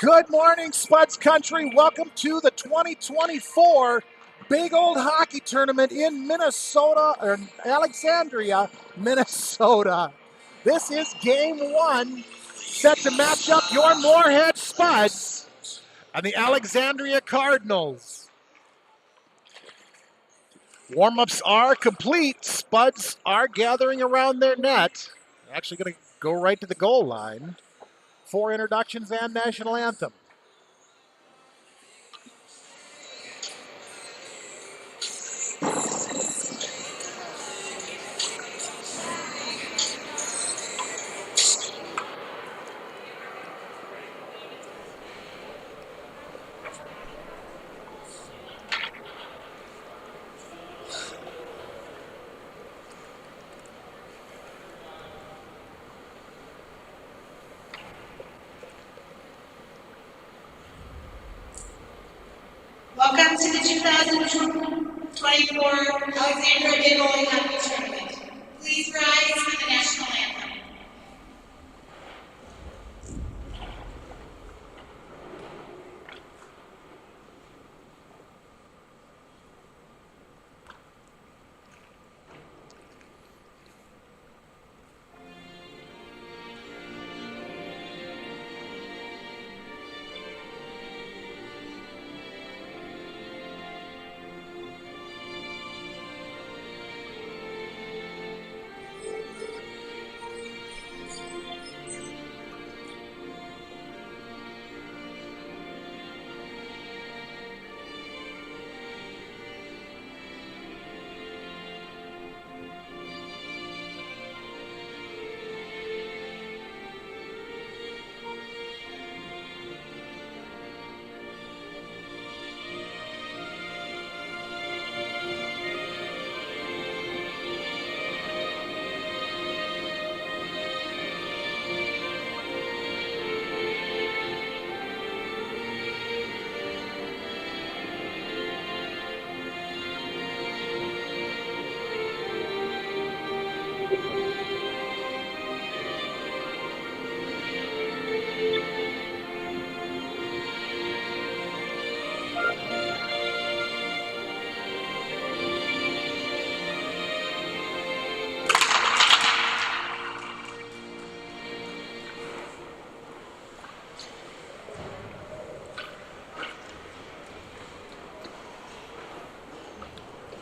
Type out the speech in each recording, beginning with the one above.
Good morning, Spuds Country. Welcome to the 2024 Big Old Hockey Tournament in Minnesota, or Alexandria, Minnesota. This is game one, set to match up your Moorhead Spuds and the Alexandria Cardinals. Warm-ups are complete. Spuds are gathering around their net. They're actually going to go right to the goal line for introductions and national anthem. Welcome to the 2024 Alexandria Big Old Hockey Tournament. Please rise for the national anthem.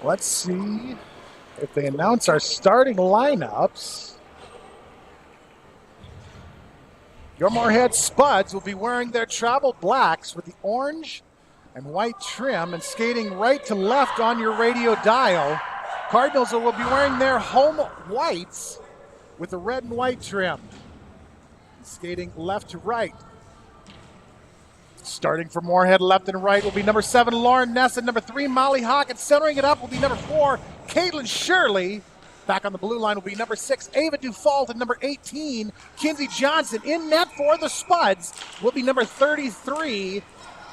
Let's see if they announce our starting lineups. Your Moorhead Spuds will be wearing their travel blacks with the orange and white trim, and skating right to left on your radio dial. Cardinals will be wearing their home whites with the red and white trim. Skating left to right. Starting for Moorhead, left and right will be number 7, Lauren Ness, and number 3, Molly Hockett. Centering it up will be number 4, Caitlin Shirley. Back on the blue line will be number 6, Ava Dufault, and number 18, Kinsey Johnson. In net for the Spuds will be number 33,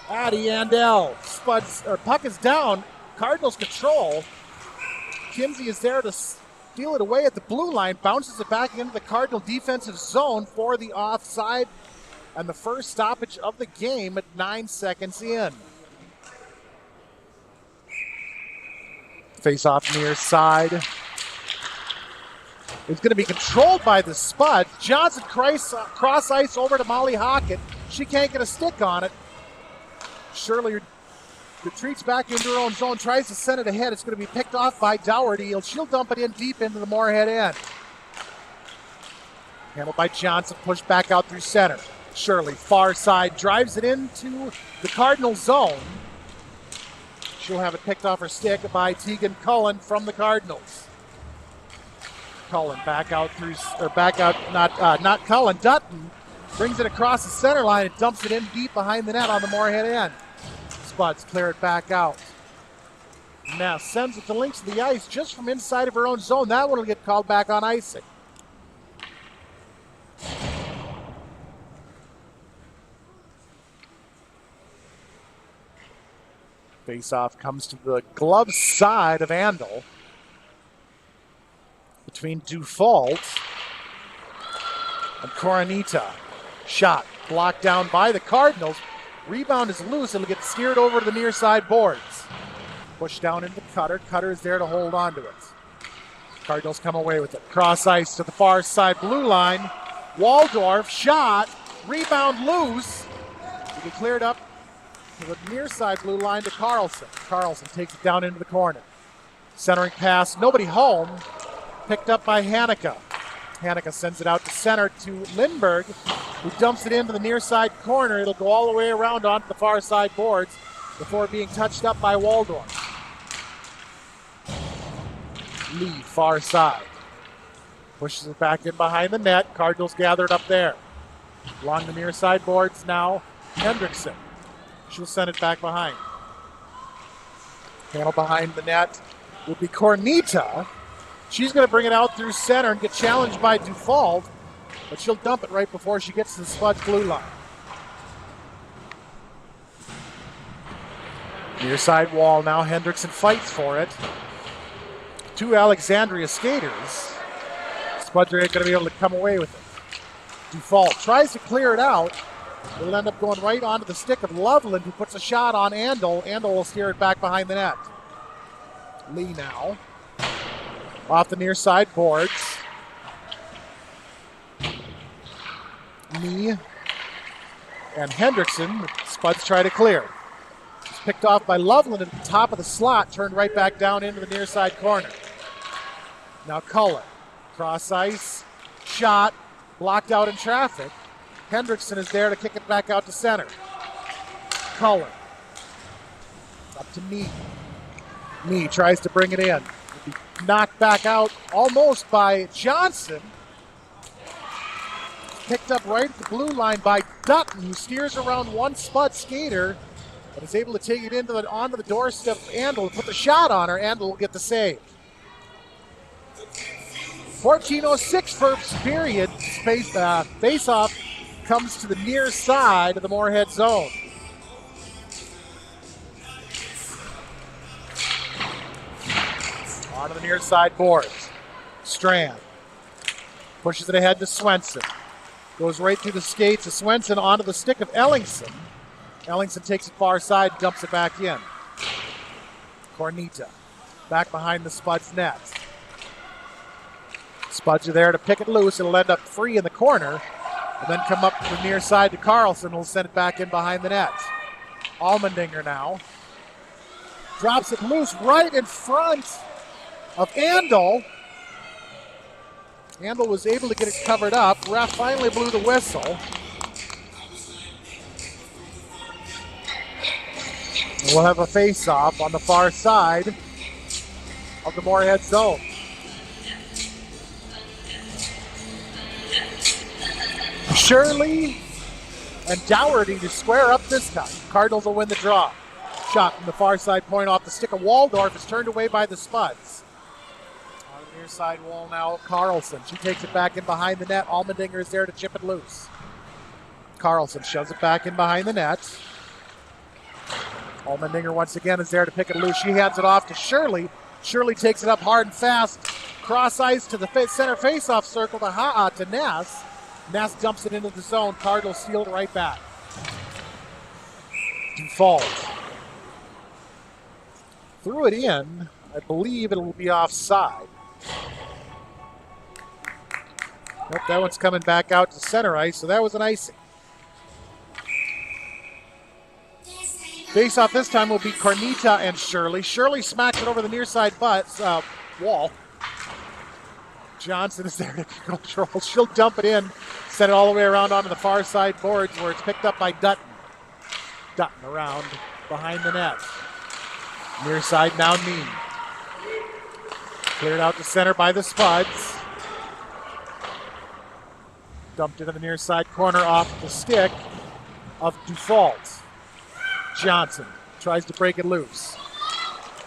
Addie Andell. Spuds, or puck is down. Cardinals control. Kinsey is there to steal it away at the blue line, bounces it back into the Cardinal defensive zone for the offside. And the first stoppage of the game at 9 seconds in. Face off near side. It's going to be controlled by the Spuds. Johnson cross ice over to Molly Hockett. She can't get a stick on it. Shirley retreats back into her own zone, tries to send it ahead. It's going to be picked off by Dougherty. She'll dump it in deep into the Moorhead end. Handled by Johnson, pushed back out through center. Shirley, far side, drives it into the Cardinal zone. She'll have it picked off her stick by Tegan Cullen from the Cardinals. Cullen back out through, or back out, not Cullen, Dutton brings it across the center line and dumps it in deep behind the net on the Moorhead end. Spuds clear it back out. Now sends it to links of the ice just from inside of her own zone. That one will get called back on icing. Face-off comes to the glove side of Andel. Between Dufault and Coronita. Shot blocked down by the Cardinals. Rebound is loose. It'll get steered over to the near side boards. Pushed down into Cutter. Cutter is there to hold on to it. Cardinals come away with it. Cross ice to the far side blue line. Waldorf shot. Rebound loose. It'll be cleared up to the near side blue line to Carlson. Carlson takes it down into the corner. Centering pass, nobody home. Picked up by Hanukkah. Hanukkah sends it out to center to Lindbergh, who dumps it into the near side corner. It'll go all the way around onto the far side boards before being touched up by Waldorf. Lee, far side. Pushes it back in behind the net. Cardinals gathered up there. Along the near side boards now, Hendrickson. She'll send it back behind. Handle behind the net will be Cornita. She's going to bring it out through center and get challenged by Dufault, but she'll dump it right before she gets to the Spuds blue line. Near side wall now. Hendrickson fights for it. 2 Alexandria skaters. Spuds are going to be able to come away with it. Dufault tries to clear it out. It'll end up going right onto the stick of Loveland, who puts a shot on Andel. Andel will steer it back behind the net. Lee now. Off the near side boards. Lee and Hendrickson. Spuds try to clear. It's picked off by Loveland at the top of the slot, turned right back down into the near side corner. Now Cullen. Cross ice. Shot. Blocked out in traffic. Hendrickson is there to kick it back out to center. Cullen. Up to Mee. Mee tries to bring it in. Will be knocked back out almost by Johnson. Picked up right at the blue line by Dutton, who steers around one Spud skater, but is able to take it onto the doorstep of Andel, put the shot on her. Andel will get the save. 14:06 first period. Face-off comes to the near side of the Moorhead zone. On to the near side boards. Strand pushes it ahead to Swenson. Goes right through the skates of Swenson onto the stick of Ellingson. Ellingson takes it far side, dumps it back in. Cornita back behind the Spuds net. Spuds are there to pick it loose. It'll end up free in the corner and then come up to the near side to Carlson, who'll send it back in behind the net. Allmendinger now drops it loose right in front of Andel. Andel was able to get it covered up. Ref finally blew the whistle. We'll have a face-off on the far side of the Moorhead zone. Shirley and Dougherty to square up this time. Cardinals will win the draw. Shot from the far side point off the stick of Waldorf is turned away by the Spuds. On the near side wall now, Carlson. She takes it back in behind the net. Allmendinger is there to chip it loose. Carlson shoves it back in behind the net. Allmendinger once again is there to pick it loose. She hands it off to Shirley. Shirley takes it up hard and fast. Cross ice to the center face-off circle to Nass. Nass dumps it into the zone. Cardinals steal it right back. Default. Threw it in. I believe it will be offside. Nope, that one's coming back out to center ice, so that was an icing. Face-off this time will be Cornita and Shirley. Shirley smacks it over the near side wall. Johnson is there to control. She'll dump it in, send it all the way around onto the far side boards where it's picked up by Dutton. Dutton around behind the net. Near side now Neem. Cleared out to center by the Spuds. Dumped into the near side corner off the stick of Default. Johnson tries to break it loose.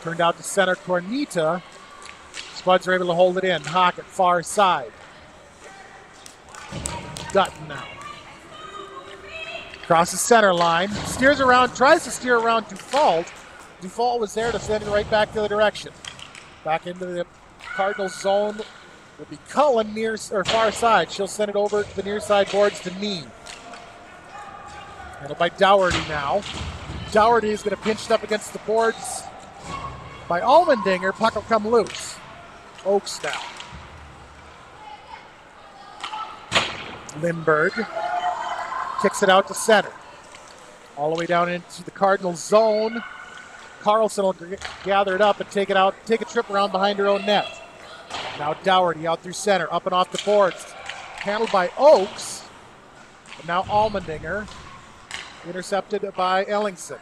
Turned out to center Cornita. Spuds are able to hold it in. Hockett far side. Dutton now. Across the center line. Steers around, tries to steer around Default. Default was there to send it right back the other direction. Back into the Cardinals zone will be Cullen far side. She'll send it over to the near side boards to Neem. Handled by Dougherty now. Dougherty is going to pinch it up against the boards by Allmendinger. Puck will come loose. Oaks now. Lindbergh kicks it out to center. All the way down into the Cardinals zone. Carlson will gather it up and take a trip around behind her own net. Now Dougherty out through center, up and off the boards. Handled by Oaks. And now Allmendinger. Intercepted by Ellingson.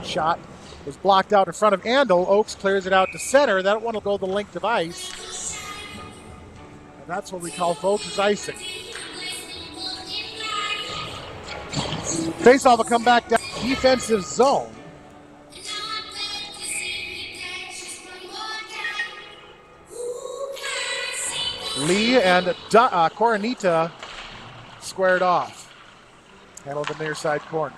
Shot was blocked out in front of Andel. Oaks clears it out to center. That one will go the length of ice. And that's what we call, folks, is icing. Faceoff will come back down defensive zone. Lee and Cornita squared off. Handled the near side corner.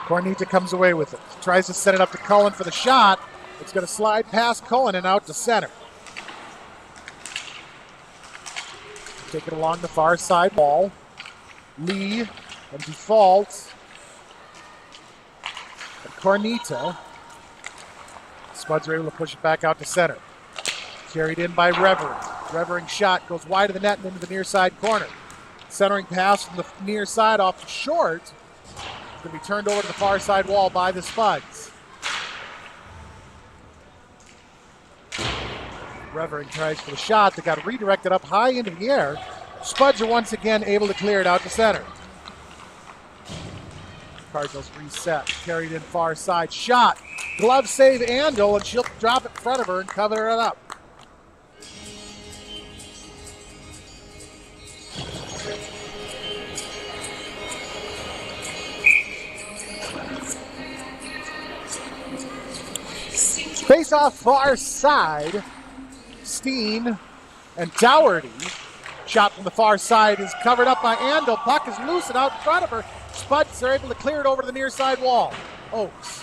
Cornita comes away with it. Tries to set it up to Cullen for the shot. It's going to slide past Cullen and out to center. Take it along the far side wall. Lee and Default. And Cornita. Spuds are able to push it back out to center. Carried in by Revering. Revering shot goes wide of the net and into the near side corner. Centering pass from the near side off the short. It's going to be turned over to the far side wall by the Spuds. Revering tries for the shot that got redirected up high into the air. Spuds are once again able to clear it out to center. Cardinals reset. Carried in far side. Shot. Glove save Andel, and she'll drop it in front of her and cover it up. Face off far side. Steen and Dougherty. Shot from the far side is covered up by Andel. Puck is loose and out in front of her. Spuds are able to clear it over to the near side wall. Oaks.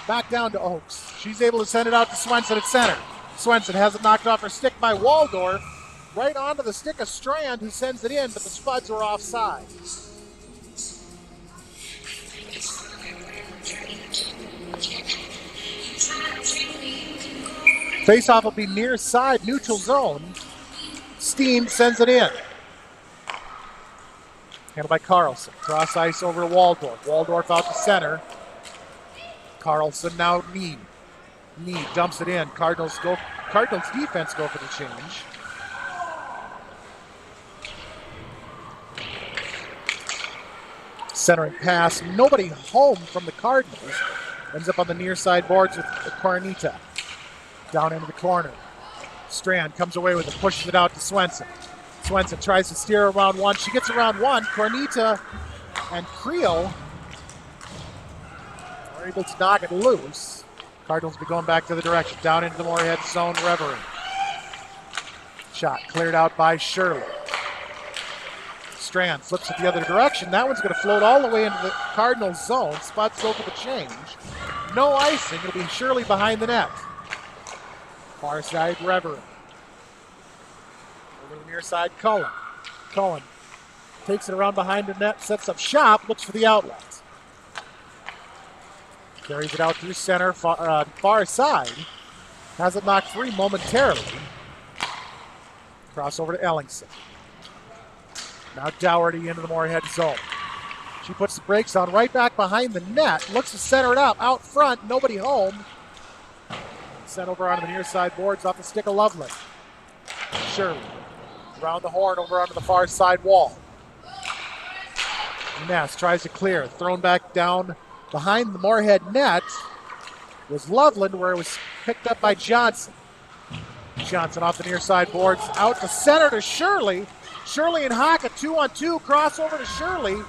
Back down to Oaks. She's able to send it out to Swenson at center. Swenson has it knocked off her stick by Waldorf. Right onto the stick of Strand, who sends it in, but the Spuds are offside. Faceoff will be near side, neutral zone. Steen sends it in. Handled by Carlson. Cross ice over to Waldorf. Waldorf out to center. Carlson now Need. Need dumps it in. Cardinals defense go for the change. Centering pass, nobody home from the Cardinals. Ends up on the near side boards with Cornita. Down into the corner. Strand comes away with it, pushes it out to Swenson. Swenson tries to steer around one. She gets around one. Cornita and Creel are able to knock it loose. Cardinals be going back to the direction. Down into the Moorhead zone, Reverie. Shot cleared out by Shirley. Strand flips it the other direction. That one's going to float all the way into the Cardinals zone. Spuds go for the change. No icing. It'll be Shirley behind the net. Far side, Reverie. Over the near side, Cullen. Cullen takes it around behind the net, sets up shop, looks for the outlet. Carries it out through center, far side. Has it knocked free momentarily. Cross over to Ellingson. Now Dougherty into the Moorhead zone. She puts the brakes on right back behind the net. Looks to center it up. Out front, nobody home. Sent over onto the near side boards off the stick of Loveland. Shirley. Around the horn over onto the far side wall. Ness tries to clear. Thrown back down behind the Moorhead net was Loveland, where it was picked up by Johnson. Johnson off the near side boards. Out to center to Shirley. Shirley and Haka 2-on-2. Crossover to Shirley.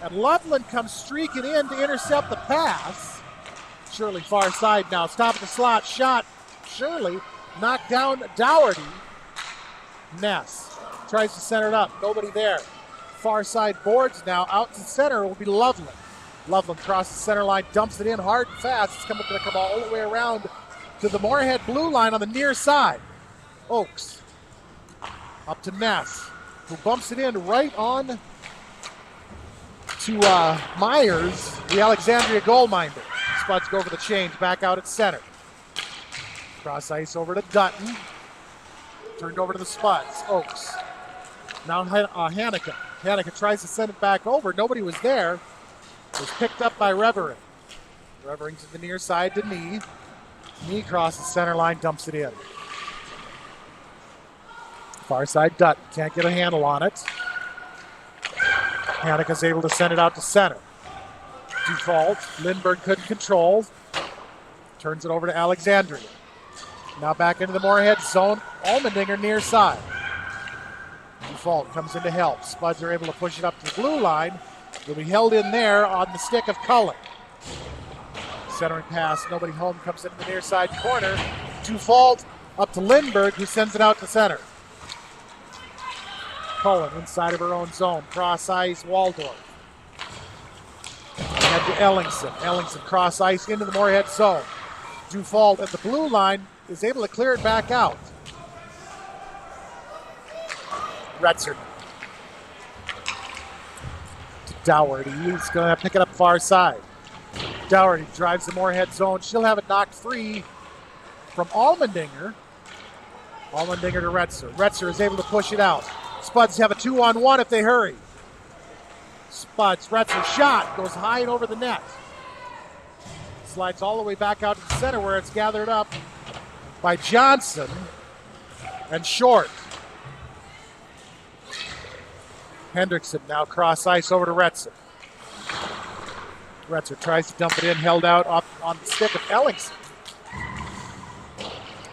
And Loveland comes streaking in to intercept the pass. Shirley far side now. Stop at the slot. Shot. Shirley knocked down Dougherty. Ness tries to center it up. Nobody there. Far side boards now. Out to center will be Loveland. Loveland crosses the center line. Dumps it in hard and fast. It's going to come all the way around to the Moorhead blue line on the near side. Oaks. Up to Ness, who bumps it in right on to Myers, the Alexandria goal minder. Spuds go for the change, back out at center. Cross ice over to Dutton. Turned over to the Spuds. Oaks. Now Hanukkah. Hanukkah tries to send it back over. Nobody was there. It was picked up by Revering. Revering to the near side to Knee. Knee crosses center line, dumps it in. Far side Dutton. Can't get a handle on it. Hanukkah's able to send it out to center. Default. Lindbergh couldn't control. Turns it over to Alexandria. Now back into the Moorhead zone. Allmendinger near side. Default comes in to help. Spuds are able to push it up to the blue line. Will be held in there on the stick of Cullen. Centering pass. Nobody home. Comes into the near side corner. Default up to Lindbergh, who sends it out to center. Cullen inside of her own zone. Cross ice, Waldorf. Head to Ellingson. Ellingson cross ice into the Moorhead zone. Dufault at the blue line is able to clear it back out. Retzer. To Dougherty. He's going to pick it up far side. Dougherty drives the Moorhead zone. She'll have it knocked free from Allmendinger. Allmendinger to Retzer. Retzer is able to push it out. Spuds have a 2-on-1 if they hurry. Spuds, Retzer shot, goes high and over the net. Slides all the way back out to the center where it's gathered up by Johnson and Short. Hendrickson now cross ice over to Retzer. Retzer tries to dump it in, held out on the stick of Ellingson.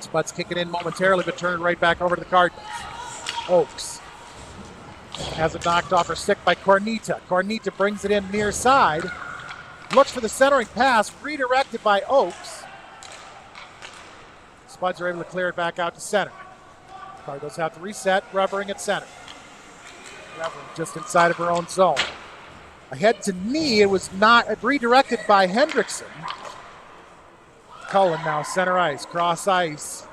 Spuds kick it in momentarily, but turn it right back over to the Cardinals. Oaks has it knocked off her stick by Cornita. Cornita brings it in near side. Looks for the centering pass, redirected by Oaks. Spuds are able to clear it back out to center. Cardinals have to reset, Revering at center. Revering just inside of her own zone. Ahead to Knee, it was not redirected by Hendrickson. Cullen now center ice, cross ice.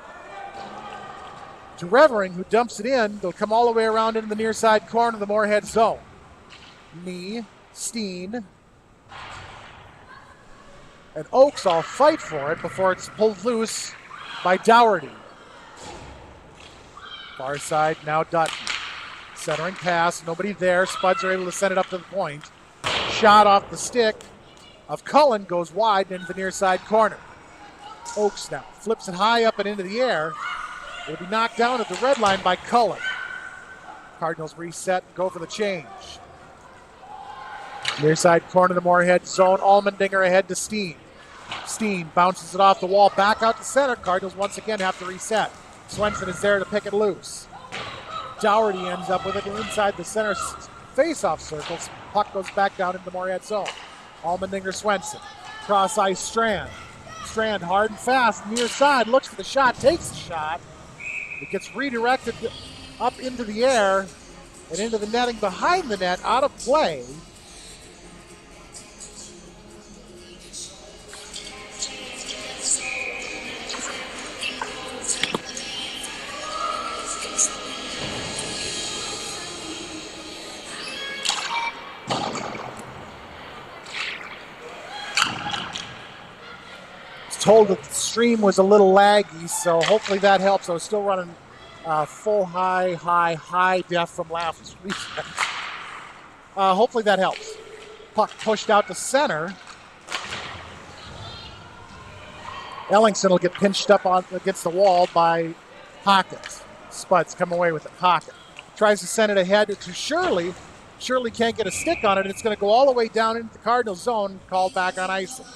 To Revering, who dumps it in. They'll come all the way around into the near side corner of the Moorhead zone. Knee, Steen, and Oaks all fight for it before it's pulled loose by Dougherty. Far side, now Dutton. Centering pass, nobody there. Spuds are able to send it up to the point. Shot off the stick of Cullen goes wide into the near side corner. Oaks now flips it high up and into the air. It'll be knocked down at the red line by Cullen. Cardinals reset and go for the change. Near side corner of the Moorhead zone. Allmendinger ahead to Steen. Steen bounces it off the wall, back out to center. Cardinals once again have to reset. Swenson is there to pick it loose. Dougherty ends up with it inside the center face-off circles. Puck goes back down into the Moorhead zone. Allmendinger, Swenson. Cross ice, Strand. Strand hard and fast, near side, looks for the shot, takes the shot. It gets redirected up into the air and into the netting behind the net, out of play. Told that the stream was a little laggy, so hopefully that helps. I was still running full high def from last weekend. Hopefully that helps. Puck pushed out to center. Ellingson will get pinched up against the wall by Hawkins. Spuds come away with it. Hawkins tries to send it ahead to Shirley. Shirley can't get a stick on it. It's going to go all the way down into the Cardinal zone, called back on icing.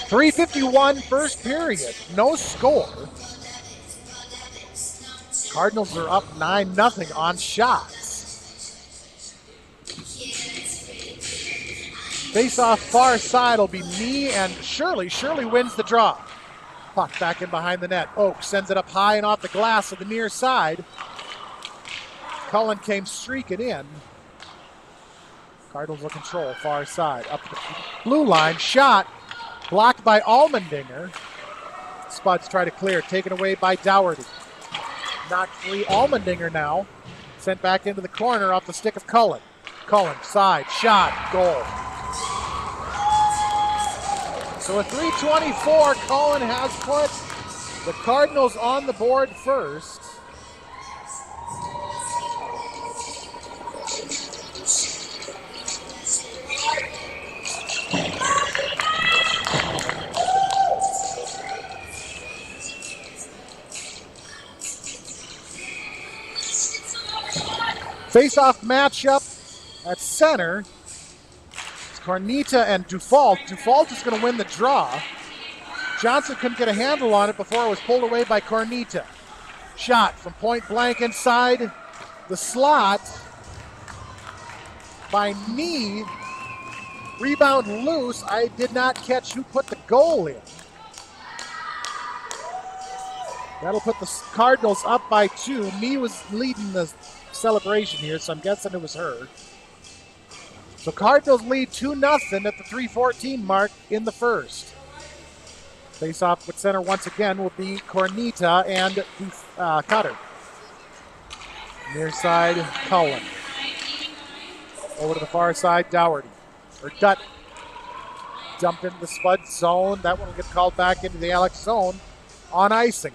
3:51 first period, no score. Cardinals are up 9-0 on shots. Face off far side will be me and Shirley. Shirley wins the draw. Puck back in behind the net. Oak sends it up high and off the glass of the near side. Cullen came streaking in. Cardinals will control far side. Up the blue line, shot. Blocked by Allmendinger. Spuds try to clear, taken away by Dougherty. Knocked free. Allmendinger now. Sent back into the corner off the stick of Cullen. Cullen, side, shot, goal. So at 3:24, Cullen has put the Cardinals on the board first. Face-off matchup at center. It's Cornita and Dufault. Dufault is going to win the draw. Johnson couldn't get a handle on it before it was pulled away by Cornita. Shot from point blank inside the slot by Knee. Rebound loose. I did not catch who put the goal in. That'll put the Cardinals up by 2. Knee was leading the celebration here, so I'm guessing it was her. So Cardinals lead 2-0 at the 3:14 mark in the first. Face off with center once again will be Cornita and Cutter. Near side, Cullen. Over to the far side, Dougherty. Or Dutton. Dumped into the Spud zone. That one will get called back into the Alex zone on icing.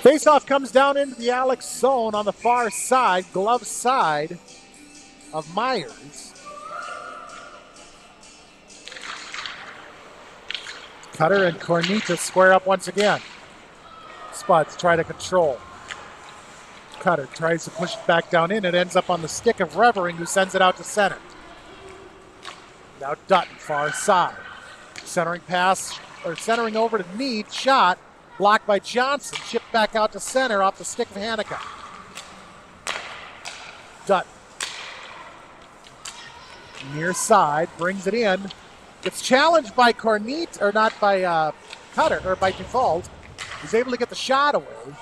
Faceoff comes down into the Alex zone on the far side, glove side of Myers. Cutter and Cornita square up once again. Spuds try to control. Cutter tries to push it back down in. It ends up on the stick of Revering, who sends it out to center. Now Dutton, far side. Centering pass, or centering over to Need, shot. Blocked by Johnson, chipped back out to center off the stick of Hanukkah. Dutton. Near side, brings it in. Gets challenged by Cornita, or not by Cutter, or by Dufault. He's able to get the shot away.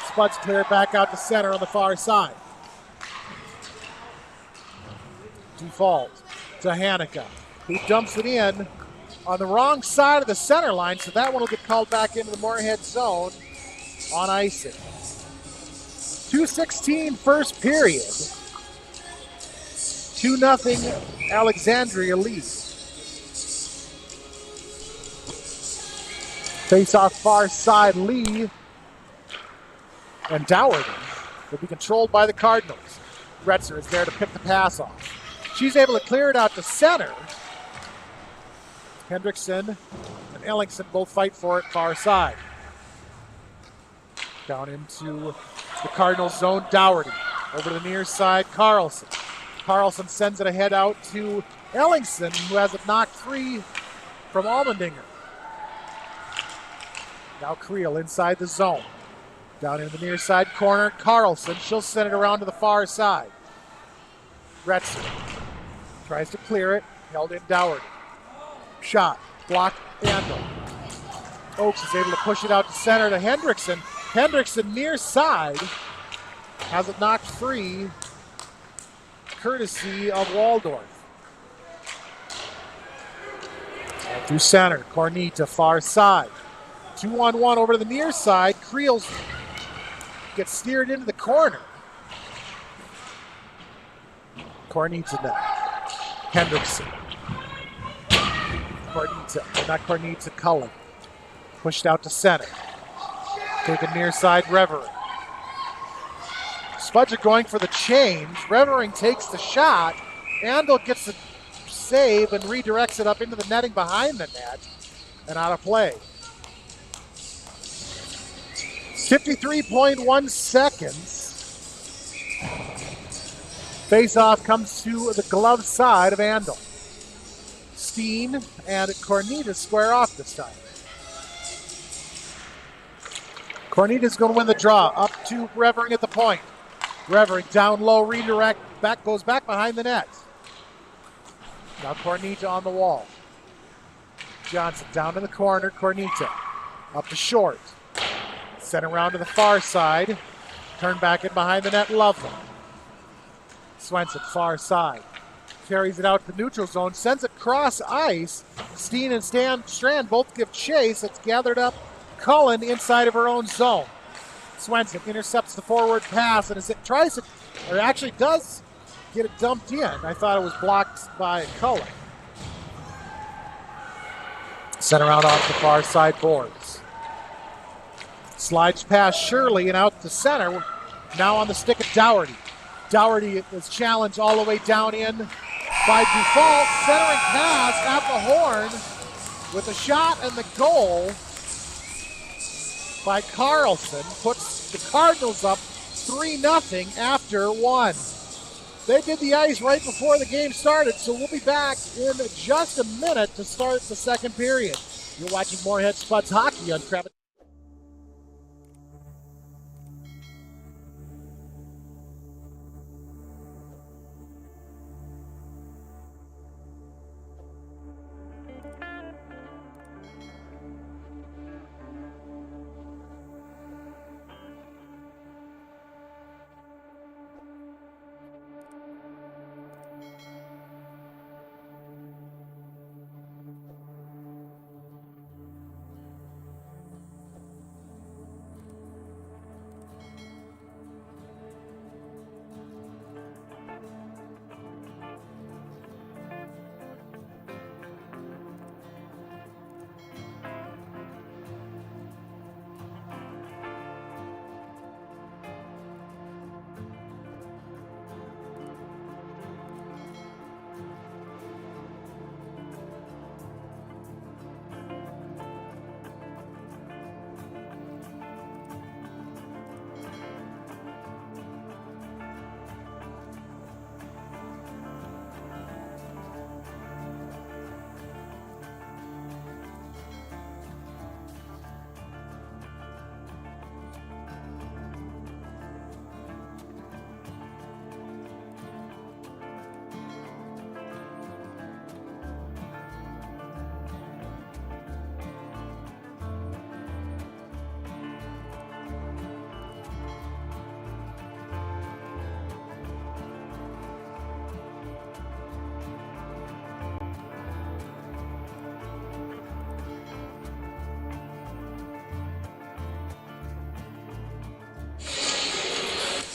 Spuds clear back out to center on the far side. Dufault to Hanukkah, who dumps it in on the wrong side of the center line, so that one will get called back into the Moorhead zone on icing. 2:16 first period. 2-0 Alexandria lead. Face off far side, Lee and Dougherty will be controlled by the Cardinals. Gretzer is there to pick the pass off. She's able to clear it out to center. Hendrickson and Ellingson both fight for it far side. Down into the Cardinals zone, Dougherty. Over to the near side, Carlson. Carlson sends it ahead out to Ellingson, who has it knocked free from Allmendinger. Now Creel inside the zone. Down in the near side corner, Carlson. She'll send it around to the far side. Retzer tries to clear it, held in Dougherty. Shot, blocked, Andel. Oakes is able to push it out to center to Hendrickson. Hendrickson near side has it knocked free, courtesy of Waldorf. And through center, Cornita far side. 2-on-1 over to the near side. Creel gets steered into the corner. Cornita now. Hendrickson. Cullen. Pushed out to center. Taken near side, Revering. Spuds are going for the change. Revering takes the shot. Andel gets the save and redirects it up into the netting behind the net and out of play. 53.1 seconds. Face-off comes to the glove side of Andel. Steen and Cornita square off this time. Cornita's going to win the draw. Up to Revering at the point. Revering down low, redirect, goes back behind the net. Now Cornita on the wall. Johnson down in the corner, Cornita. Up to short. Sent around to the far side. Turn back in behind the net, Loveland. Swenson, far side. Carries it out to the neutral zone, sends it cross ice. Steen and Strand both give chase. It's gathered up Cullen inside of her own zone. Swenson intercepts the forward pass, and as it tries to, or actually does get it dumped in. I thought it was blocked by Cullen. Sent around off the far side boards. Slides past Shirley and out to center. Now on the stick of Dougherty. Dougherty was challenged all the way down in by default. Centering pass at the horn with a shot and the goal by Carlson puts the Cardinals up 3-0 after one. They did the ice right before the game started, so we'll be back in just a minute to start the second period. You're watching Moorhead Spuds Hockey on Kravitz.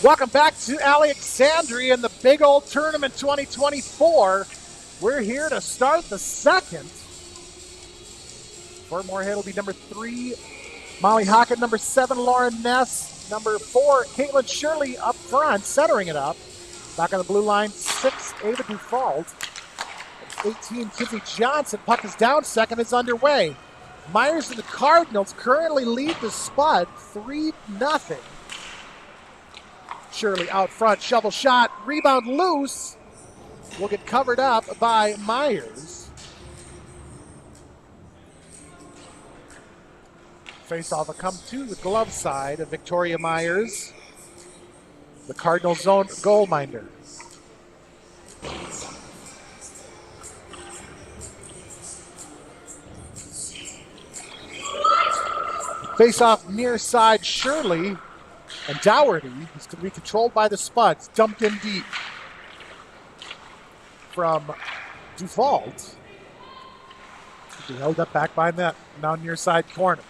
Welcome back to Alexandria in the Big Old Tournament 2024. We're here to start the second. For Moorhead will be number 3, Molly Hockett, number 7, Lauren Ness, number 4, Caitlin Shirley up front, centering it up. Back on the blue line, 6, Ava Dufault. 18, Kinsey Johnson. Puck is down, second is underway. Myers and the Cardinals currently lead the Spud 3-0. Shirley out front, shovel shot, rebound loose. Will get covered up by Myers. Face-off will come to the glove side of Victoria Myers, the Cardinals zone goalminder. Face-off near side, Shirley and Dougherty is to be controlled by the Spuds. Dumped in deep from Dufault. He held up back by net, now near side corner.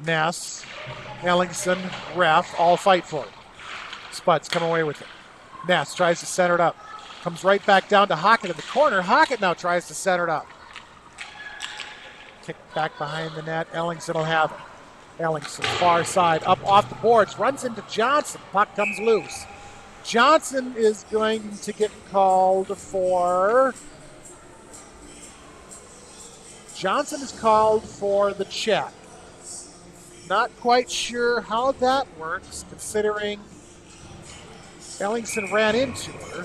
Ness, Ellingson, Ref, all fight for it. Spuds come away with it. Ness tries to center it up. Comes right back down to Hockett in the corner. Hockett now tries to center it up. Kick back behind the net. Ellingson will have it. Ellingson, far side, up off the boards, runs into Johnson. Puck comes loose. Johnson is going to get called for... Johnson is called for the check. Not quite sure how that works, considering Ellingson ran into her.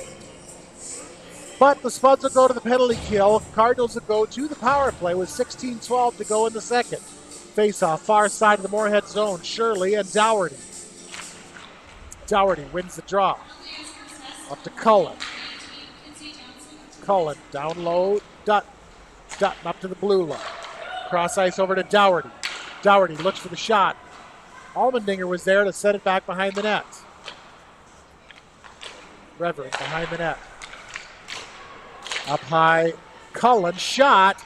But the Spuds will go to the penalty kill. Cardinals will go to the power play with 16-12 to go in the second. Face-off, far side of the Moorhead zone. Shirley and Dougherty. Dougherty wins the draw. Up to Cullen. Cullen down low. Dutton up to the blue line. Cross ice over to Dougherty. Dougherty looks for the shot. Allmendinger was there to set it back behind the net. Reverend behind the net. Up high, Cullen, shot.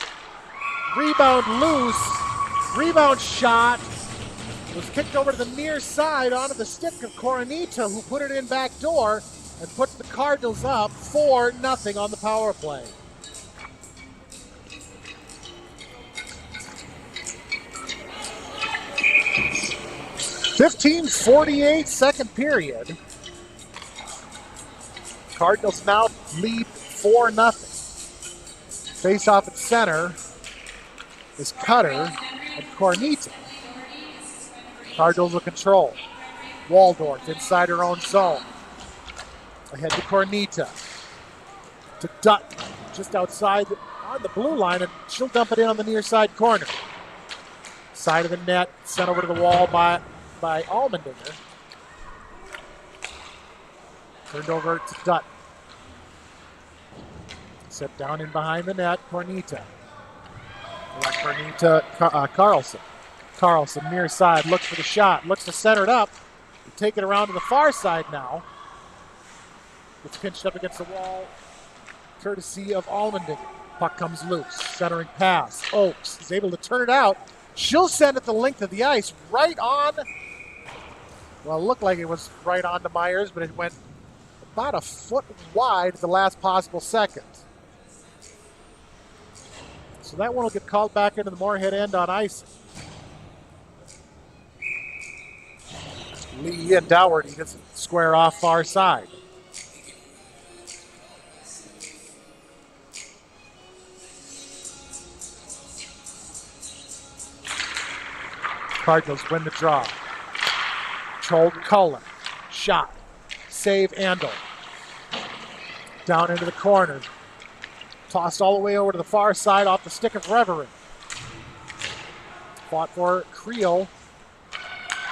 Rebound loose. Rebound shot was kicked over to the near side onto the stick of Coronita, who put it in back door and puts the Cardinals up 4-0 on the power play. .15:48 second period. Cardinals now lead 4-0. Face-off at center is Cutter and Cornita. Cardinals will control. Waldorf inside her own zone. Ahead to Cornita. To Dutton, just outside on the blue line, and she'll dump it in on the near side corner. Side of the net, sent over to the wall by Allmendinger. Turned over to Dutton. Set down in behind the net, Cornita. Carlson. Carlson near side, looks for the shot, looks to center it up. Take it around to the far side now. Gets pinched up against the wall, courtesy of Allmendinger. Puck comes loose, centering pass. Oakes is able to turn it out. She'll send it the length of the ice, right on. Well, it looked like it was right on to Myers, but it went about a foot wide at the last possible second. So that one will get called back into the Moorhead end on ice. Lee and Dougherty gets square off far side. Cardinals win the draw. Controlled Cullen. Shot. Save Andel. Down into the corner. Tossed all the way over to the far side off the stick of Reverend. Fought for Creel.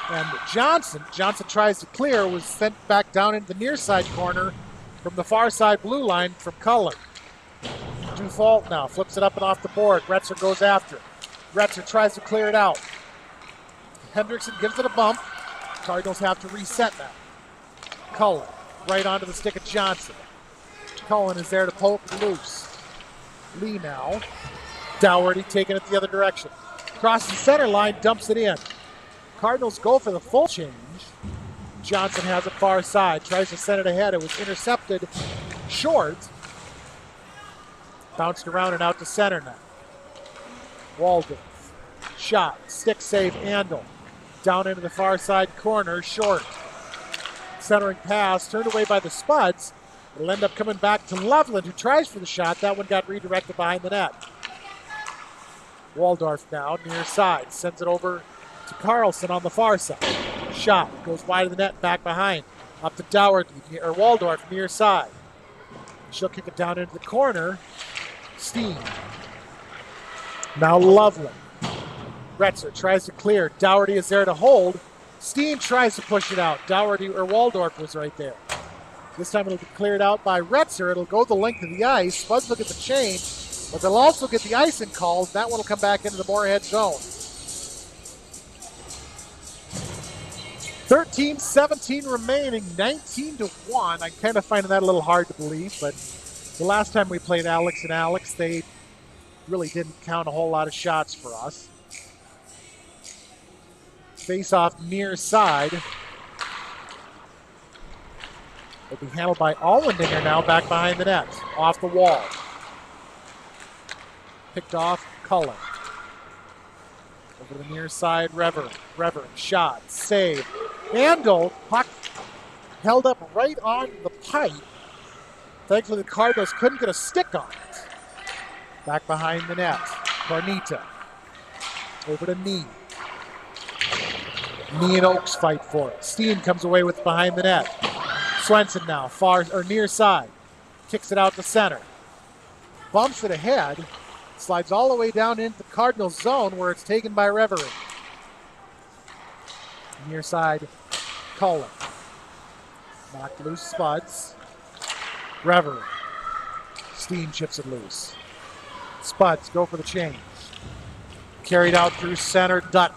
And Johnson. Johnson tries to clear. Was sent back down into the near side corner from the far side blue line from Cullen. Dufault now flips it up and off the board. Retzer goes after it. Retzer tries to clear it out. Hendrickson gives it a bump. Cardinals have to reset now. Cullen right onto the stick of Johnson. Cullen is there to poke loose. Lee now. Dougherty taking it the other direction. Crosses the center line, dumps it in. Cardinals go for the full change. Johnson has it far side, tries to send it ahead. It was intercepted short. Bounced around and out to center now. Waldorf. Shot. Stick save, Andel. Down into the far side corner, short. Centering pass, turned away by the Spuds. It'll end up coming back to Loveland, who tries for the shot. That one got redirected behind the net. Waldorf now near side. Sends it over to Carlson on the far side. Shot goes wide of the net, back behind. Up to Dougherty, or Waldorf near side. She'll kick it down into the corner. Steen. Now Loveland. Retzer tries to clear. Dougherty is there to hold. Steen tries to push it out. Dougherty or Waldorf was right there. This time it'll be cleared out by Retzer. It'll go the length of the ice. Spuds will get the change, but they'll also get the icing called. That one will come back into the Moorhead zone. 13-17 remaining, 19-1. I'm kind of finding that a little hard to believe, but the last time we played Alex and Alex, they really didn't count a whole lot of shots for us. Face-off near side. It'll be handled by Allmendinger now, back behind the net. Off the wall. Picked off Cullen. Over the near side, Reverend, shot, save. Handle, puck held up right on the pipe. Thankfully, the Cardinals couldn't get a stick on it. Back behind the net, Carnita. Over to Knee. Knee and Oaks fight for it. Steen comes away with behind the net. Swenson now, far or near side. Kicks it out to center. Bumps it ahead. Slides all the way down into the Cardinals zone where it's taken by Reverie. Near side, Cullen. Knocked loose Spuds. Reverie. Steen chips it loose. Spuds go for the change. Carried out through center, Dutton.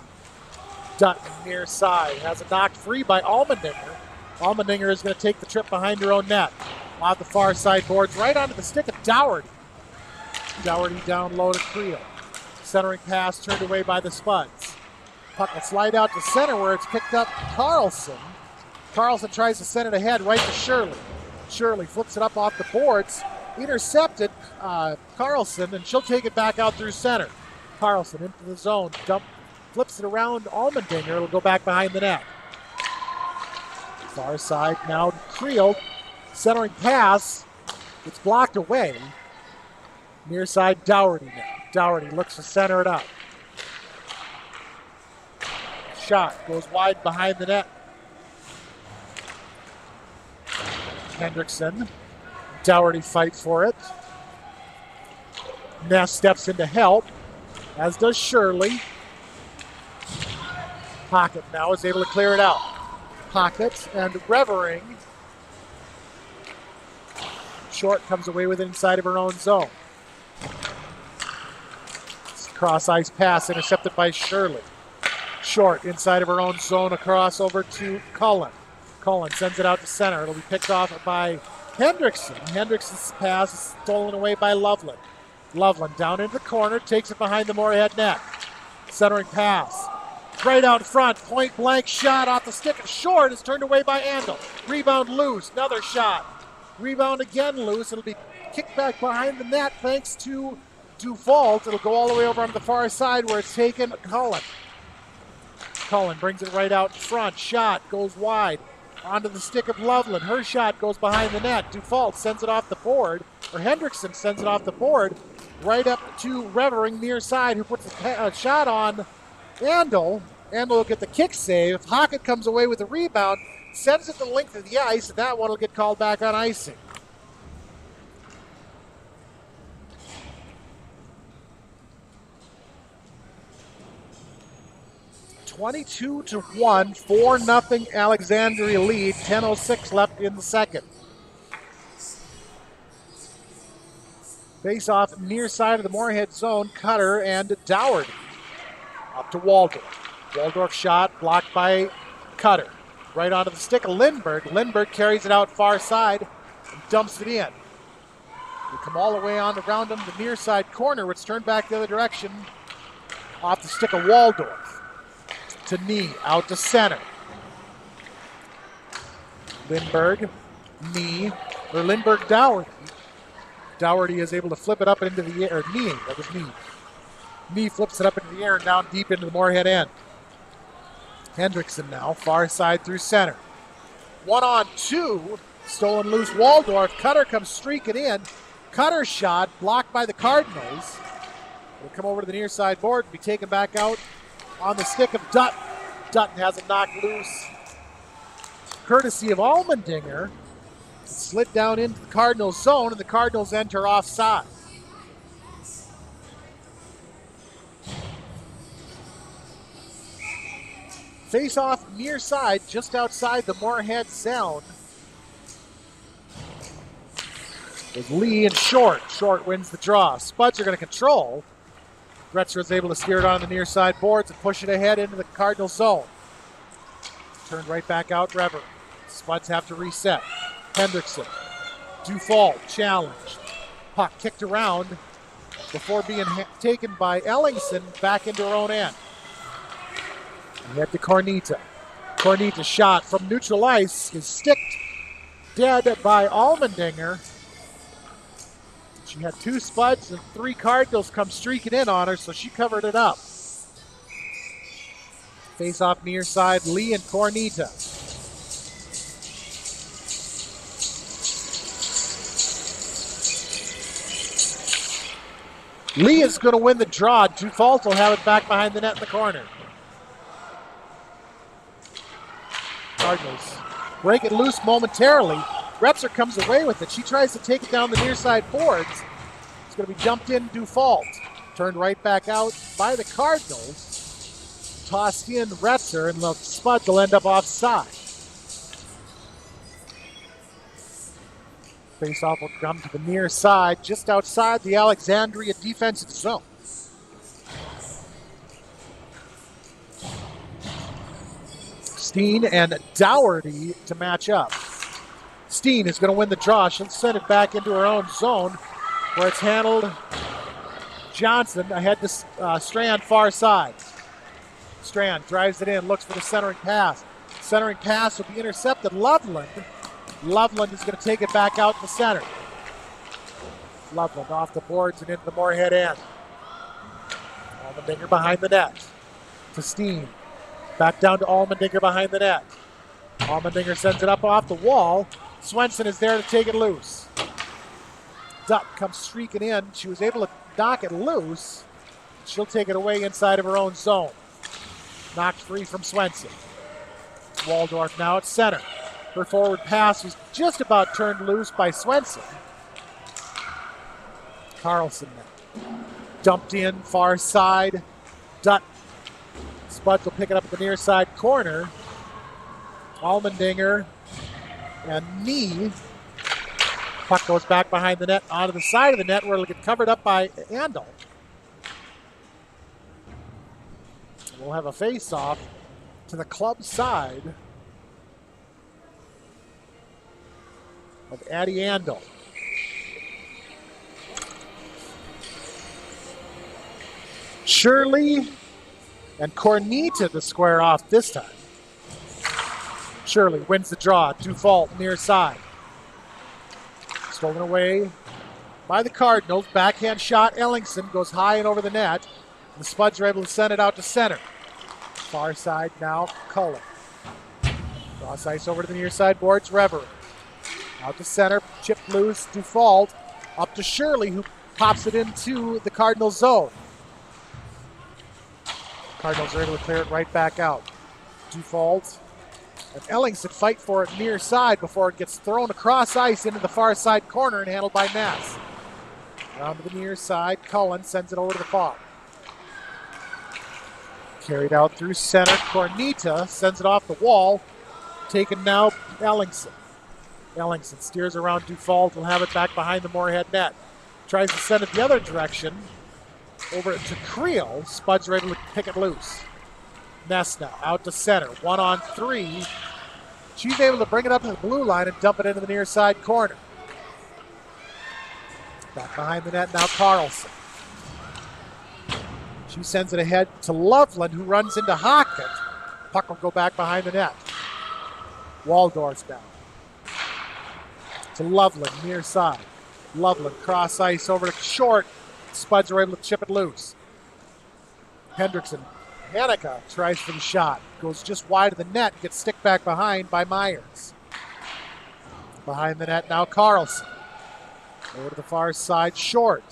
Dutton near side. Has it knocked free by Allmendinger. Allmendinger is going to take the trip behind her own net. Off the far side boards, right onto the stick of Dougherty. Dougherty down low to Creel. Centering pass turned away by the Spuds. Puck will slide out to center where it's picked up Carlson. Carlson tries to send it ahead right to Shirley. Shirley flips it up off the boards. Intercepted Carlson, and she'll take it back out through center. Carlson into the zone. Flips it around Allmendinger. It'll go back behind the net. Far side now to Creel. Centering pass. It's blocked away. Near side, Dougherty now. Dougherty looks to center it up. Shot goes wide behind the net. Hendrickson. Dougherty fights for it. Ness steps in to help, as does Shirley. Pocket now is able to clear it out. Pocket and Revering. Short comes away with it inside of her own zone. Cross ice pass intercepted by Shirley. Short inside of her own zone, across over to Cullen. Cullen sends it out to center. It'll be picked off by Hendrickson. Hendrickson's pass is stolen away by Loveland. Loveland down into the corner, takes it behind the Moorhead net. Centering pass. Right out front, point blank shot off the stick of Short is turned away by Andel. Rebound loose, another shot. Rebound again loose. It'll be kicked back behind the net thanks to Dufault. It'll go all the way over on the far side where it's taken Cullen. Cullen brings it right out in front. Shot goes wide onto the stick of Loveland. Her shot goes behind the net. Dufault sends it off the board, or Hendrickson sends it off the board right up to Revering near side, who puts a shot on Andel. Andel will get the kick save. Hockett comes away with the rebound, sends it the length of the ice, and that one will get called back on icing. (22-1), 4-0 Alexandria lead, 10:06 left in the second. Face off near side of the Moorhead zone, Cutter and Dougherty. Up to Waldorf. Waldorf shot blocked by Cutter. Right onto the stick of Lindbergh. Lindbergh carries it out far side and dumps it in. We come all the way on around him, the near side corner, which turned back the other direction. Off the stick of Waldorf. To Knee, out to center. Lindbergh, Knee, or Lindbergh Dougherty. Dougherty is able to flip it up into the air, or Knee, that was Knee. Knee flips it up into the air and down deep into the Moorhead end. Hendrickson now, far side through center. 1-on-2, Stolen loose, Waldorf. Cutter comes streaking in. Cutter shot blocked by the Cardinals. It'll come over to the near side board and be taken back out on the stick of Dutton. Dutton has it knocked loose. Courtesy of Allmendinger. It slid down into the Cardinals zone, and the Cardinals enter offside. Face off near side, just outside the Moorhead zone. With Lee and Short. Short wins the draw. Spuds are going to control. Gretzer is able to steer it on the near side boards and push it ahead into the Cardinal zone. Turned right back out, Rever. Spuds have to reset. Hendrickson. Dufault challenged. Puck kicked around before being taken by Ellingson back into her own end. Head to Cornita. Cornita shot from neutral ice is sticked dead by Allmendinger. She had 2 Spuds and 3 Cardinals come streaking in on her, so she covered it up. Face off near side, Lee and Cornita. Lee is going to win the draw. Dufault will have it back behind the net in the corner. Cardinals break it loose momentarily. Repser comes away with it. She tries to take it down the near side boards. It's going to be jumped in Dufault. Turned right back out by the Cardinals. Tossed in Repser, and the Spuds will end up offside. Face-off will come to the near side, just outside the Alexandria defensive zone. Steen and Dougherty to match up. Steen is going to win the draw. She'll send it back into her own zone where it's handled. Johnson ahead to Strand, far side. Strand drives it in, looks for the centering pass. Centering pass will be intercepted. Loveland. Loveland is going to take it back out to center. Loveland off the boards and into the Moorhead end. Allmendinger behind the net to Steen. Back down to Allmendinger behind the net. Allmendinger sends it up off the wall. Swenson is there to take it loose. Dutt comes streaking in. She was able to knock it loose. She'll take it away inside of her own zone. Knocked free from Swenson. Waldorf now at center. Her forward pass was just about turned loose by Swenson. Carlson now. Dumped in, far side. Dutt. Spuds will pick it up at the near side corner. Allmendinger and knee. Puck goes back behind the net onto the side of the net where it'll get covered up by Andel. We'll have a face-off to the club side of Addie Andel. Shirley and Cornita to square off this time. Shirley wins the draw. Dufault near side. Stolen away by the Cardinals. Backhand shot. Ellingson goes high and over the net. The Spuds are able to send it out to center. Far side now, Cullen. Cross ice over to the near side boards. Reverie. Out to center. Chipped loose. Dufault. Up to Shirley, who pops it into the Cardinal zone. Cardinals are able to clear it right back out. Dufault and Ellingson fight for it near side before it gets thrown across ice into the far side corner and handled by Nass. Down to the near side, Cullen sends it over to the far. Carried out through center, Cornita sends it off the wall. Taken now, Ellingson. Ellingson steers around Dufault, will have it back behind the Moorhead net. Tries to send it the other direction. Over to Creel. Spuds are able to pick it loose. Ness now out to center. 1-on-3. She's able to bring it up to the blue line and dump it into the near side corner. Back behind the net now, Carlson. She sends it ahead to Loveland, who runs into Hockett. Puck will go back behind the net. Waldorf's down. To Loveland, near side. Loveland cross ice over to Short. Spuds are able to chip it loose. Hendrickson. Hanukkah tries for the shot. Goes just wide of the net. Gets stick back behind by Myers. Behind the net now Carlson. Over to the far side, short.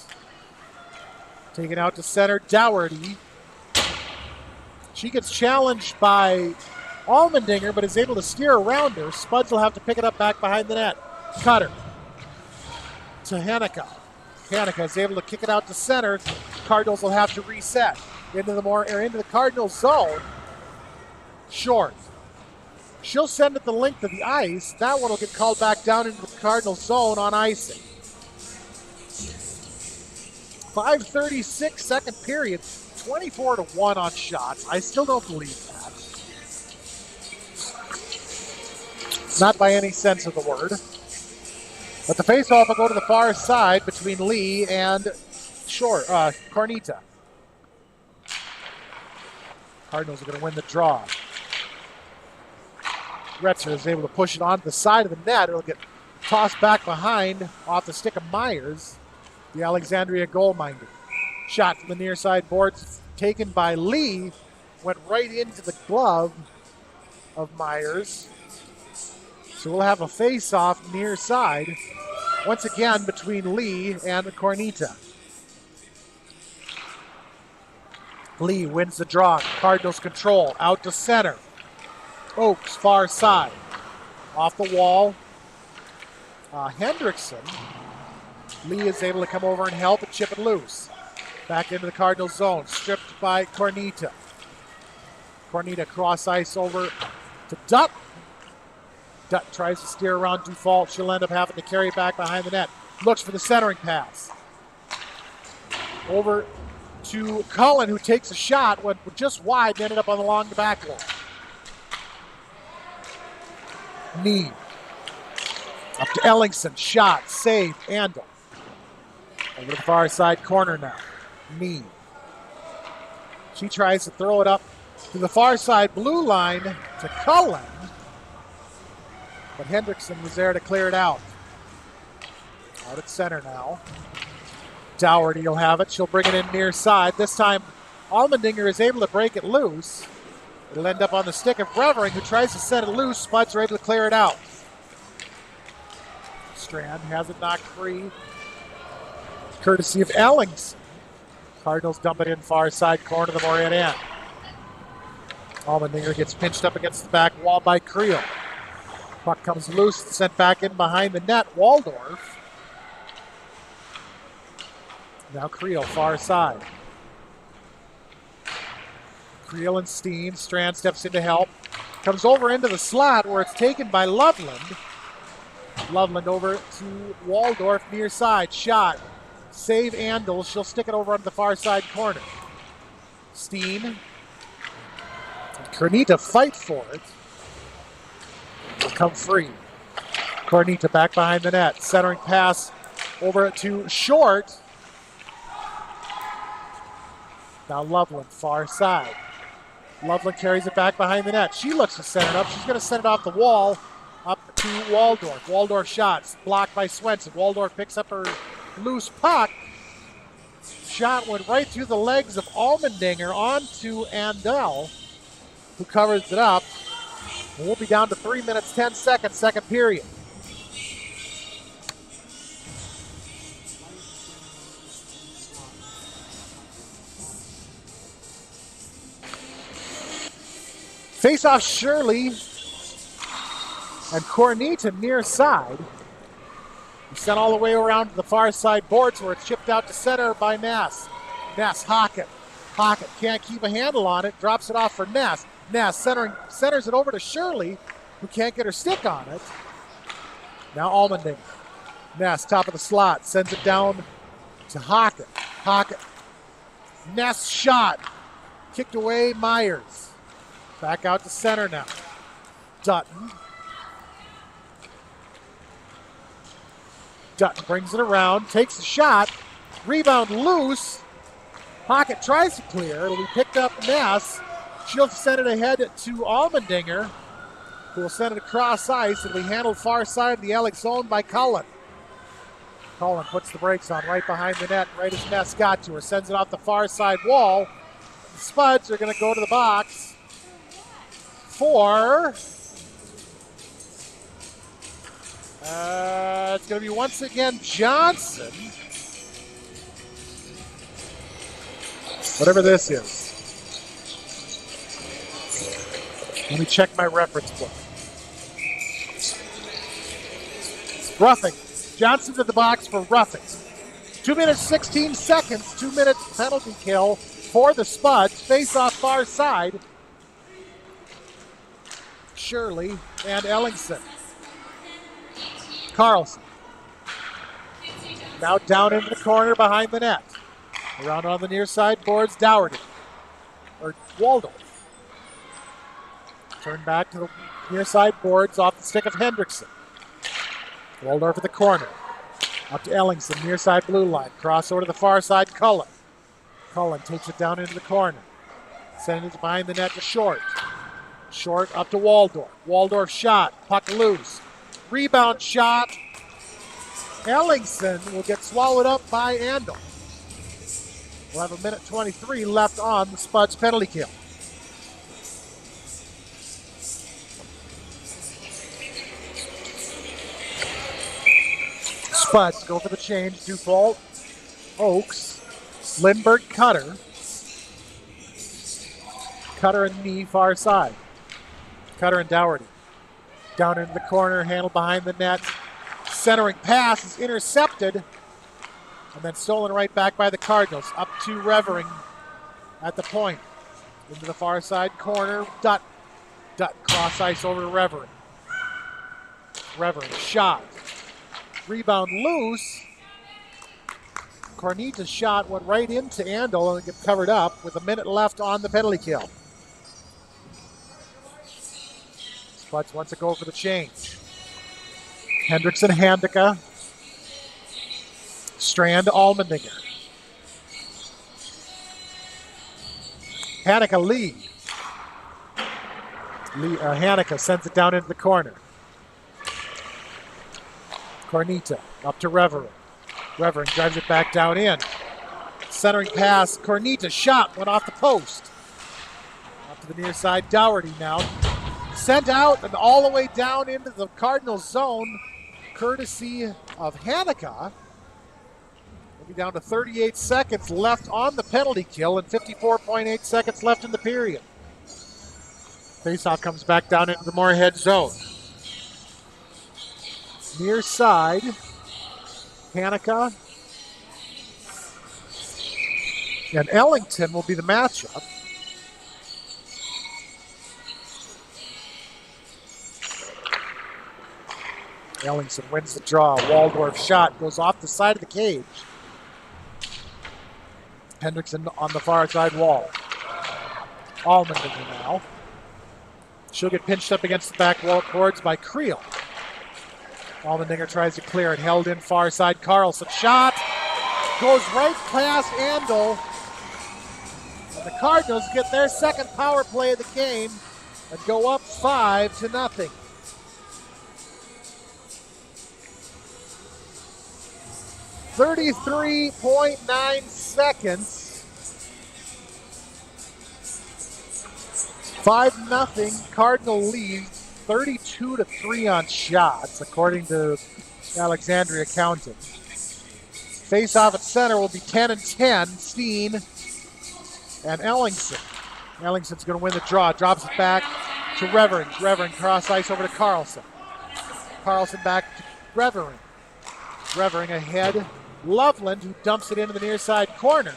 Taken out to center, Dougherty. She gets challenged by Allmendinger, but is able to steer around her. Spuds will have to pick it up back behind the net. Cutter to Hanukkah. Hanukkah is able to kick it out to center. Cardinals will have to reset into the Cardinals zone. Short. She'll send it the length of the ice. That one will get called back down into the Cardinals zone on icing. 5:36 second period, 24-1 on shots. I still don't believe that. Not by any sense of the word. But the faceoff will go to the far side between Lee and Cornita. Cardinals are going to win the draw. Retzer is able to push it onto the side of the net. It'll get tossed back behind off the stick of Myers, the Alexandria goal minder. Shot from the near side boards taken by Lee. Went right into the glove of Myers. So we'll have a face-off near side, once again between Lee and Cornita. Lee wins the draw. Cardinals control. Out to center. Oaks, far side. Off the wall. Hendrickson. Lee is able to come over and help and chip it loose. Back into the Cardinals zone. Stripped by Cornita. Cornita cross ice over to Dutton. Dutton tries to steer around Dufault. She'll end up having to carry it back behind the net. Looks for the centering pass. Over to Cullen, who takes a shot, went just wide and ended up along the back wall. Knee. Up to Ellingson. Shot. Save. Andel. Over to the far side corner now. Knee. She tries to throw it up to the far side blue line to Cullen. But Hendrickson was there to clear it out. Out at center now. Dougherty will have it. She'll bring it in near side. This time, Allmendinger is able to break it loose. It'll end up on the stick of Revering, who tries to set it loose. Spuds are able to clear it out. Strand has it knocked free, courtesy of Ellingson. Cardinals dump it in far side corner of the Moorhead end. Allmendinger gets pinched up against the back wall by Creel. Puck comes loose, sent back in behind the net. Waldorf. Now Creel, far side. Creel and Steen. Strand steps in to help. Comes over into the slot where it's taken by Loveland. Loveland over to Waldorf near side. Shot. Save Andel. She'll stick it over on the far side corner. Steen. And Cornita fight for it. Will come free. Cornita back behind the net. Centering pass over to Short. Now Loveland, far side. Loveland carries it back behind the net. She looks to set it up. She's going to send it off the wall up to Waldorf. Waldorf shots blocked by Swenson. Waldorf picks up her loose puck. Shot went right through the legs of Allmendinger onto Andel, who covers it up. And we'll be down to 3 minutes, 10 seconds, second period. Face-off Shirley and Cornita near side. Sent all the way around to the far side boards where it's chipped out to center by Nass. Nass, Hockett. Hockett can't keep a handle on it, drops it off for Nass. Nass centers it over to Shirley, who can't get her stick on it. Now Allmendinger. Nass, top of the slot, sends it down to Hockett. Hockett. Nass shot. Kicked away, Myers. Back out to center now. Dutton. Dutton brings it around, takes a shot. Rebound loose. Hockett tries to clear. It'll be picked up Nass. She'll send it ahead to Allmendinger, who will send it across ice. It'll be handled far side of the Alex zone by Cullen. Cullen puts the brakes on right behind the net, right as Nass got to her. Sends it off the far side wall. The Spuds are going to go to the box for It's going to be once again Johnson. Whatever this is. Let me check my reference book. Roughing. Johnson to the box for roughing. 2 minutes, 16 seconds. 2 minutes penalty kill for the Spuds. Face off far side. Shirley and Ellingson. Carlson. Now down into the corner behind the net. Around on the near side boards, Dougherty. Or Waldorf. Turn back to the near side boards off the stick of Hendrickson. Waldorf at the corner. Up to Ellingson, near side blue line. Cross over to the far side, Cullen. Cullen takes it down into the corner. Sending it behind the net to Short. Short up to Waldorf. Waldorf shot. Puck loose. Rebound shot. Ellingson will get swallowed up by Andel. We'll have 1:23 left on the Spuds penalty kill. Spuds go for the change. Dufault, Oakes, Lindbergh, Cutter. Cutter and knee far side. Cutter and Dougherty. Down into the corner, handled behind the net. Centering pass is intercepted. And then stolen right back by the Cardinals. Up to Revering at the point. Into the far side corner. Dutt cross ice over to Revering. Revering shot. Rebound loose. Cornita's shot went right into Andel and got covered up with 1 minute left on the penalty kill. Spuds wants to go for the change. Hendrickson, Handicka. Strand, Allmendinger. Handicka lead. Handicka sends it down into the corner. Cornita up to Revering. Revering drives it back down in. Centering pass. Cornita shot went off the post. Up to the near side. Dougherty now. Sent out and all the way down into the Cardinals zone, courtesy of Handicka. We'll be down to 38 seconds left on the penalty kill and 54.8 seconds left in the period. Faceoff comes back down into the Moorhead zone. Near side, Handicka and Ellington will be the matchup. Ellingson wins the draw. Waldorf shot goes off the side of the cage. Hendrickson on the far side wall. Allmendinger now. She'll get pinched up against the back wall boards by Creel. Allmendinger tries to clear it. Held in far side. Carlson shot. Goes right past Andel. And the Cardinals get their second power play of the game and go up 5-0. 33.9 seconds. 5-0 Cardinal lead. 32-3 on shots, according to Alexandria Counting. Face-off at center will be 10-10. Steen and Ellingson. Ellingson's going to win the draw. Drops it back to Revering. Revering cross ice over to Carlson. Carlson back to Revering. Revering ahead. Loveland, who dumps it into the near side corner.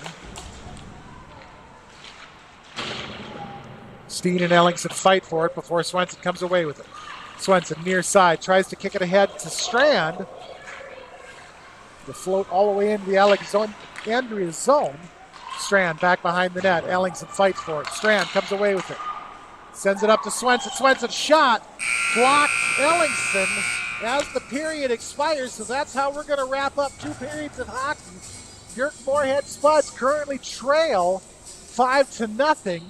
Steen and Ellingson fight for it before Swenson comes away with it. Swenson near side tries to kick it ahead to Strand. To float all the way into the Alexandria zone. Strand back behind the net. Ellingson fights for it. Strand comes away with it. Sends it up to Swenson. Swenson shot. Blocked Ellingson as the period expires. So that's how we're going to wrap up 2 periods of hockey. Your Moorhead Spuds currently trail 5-0.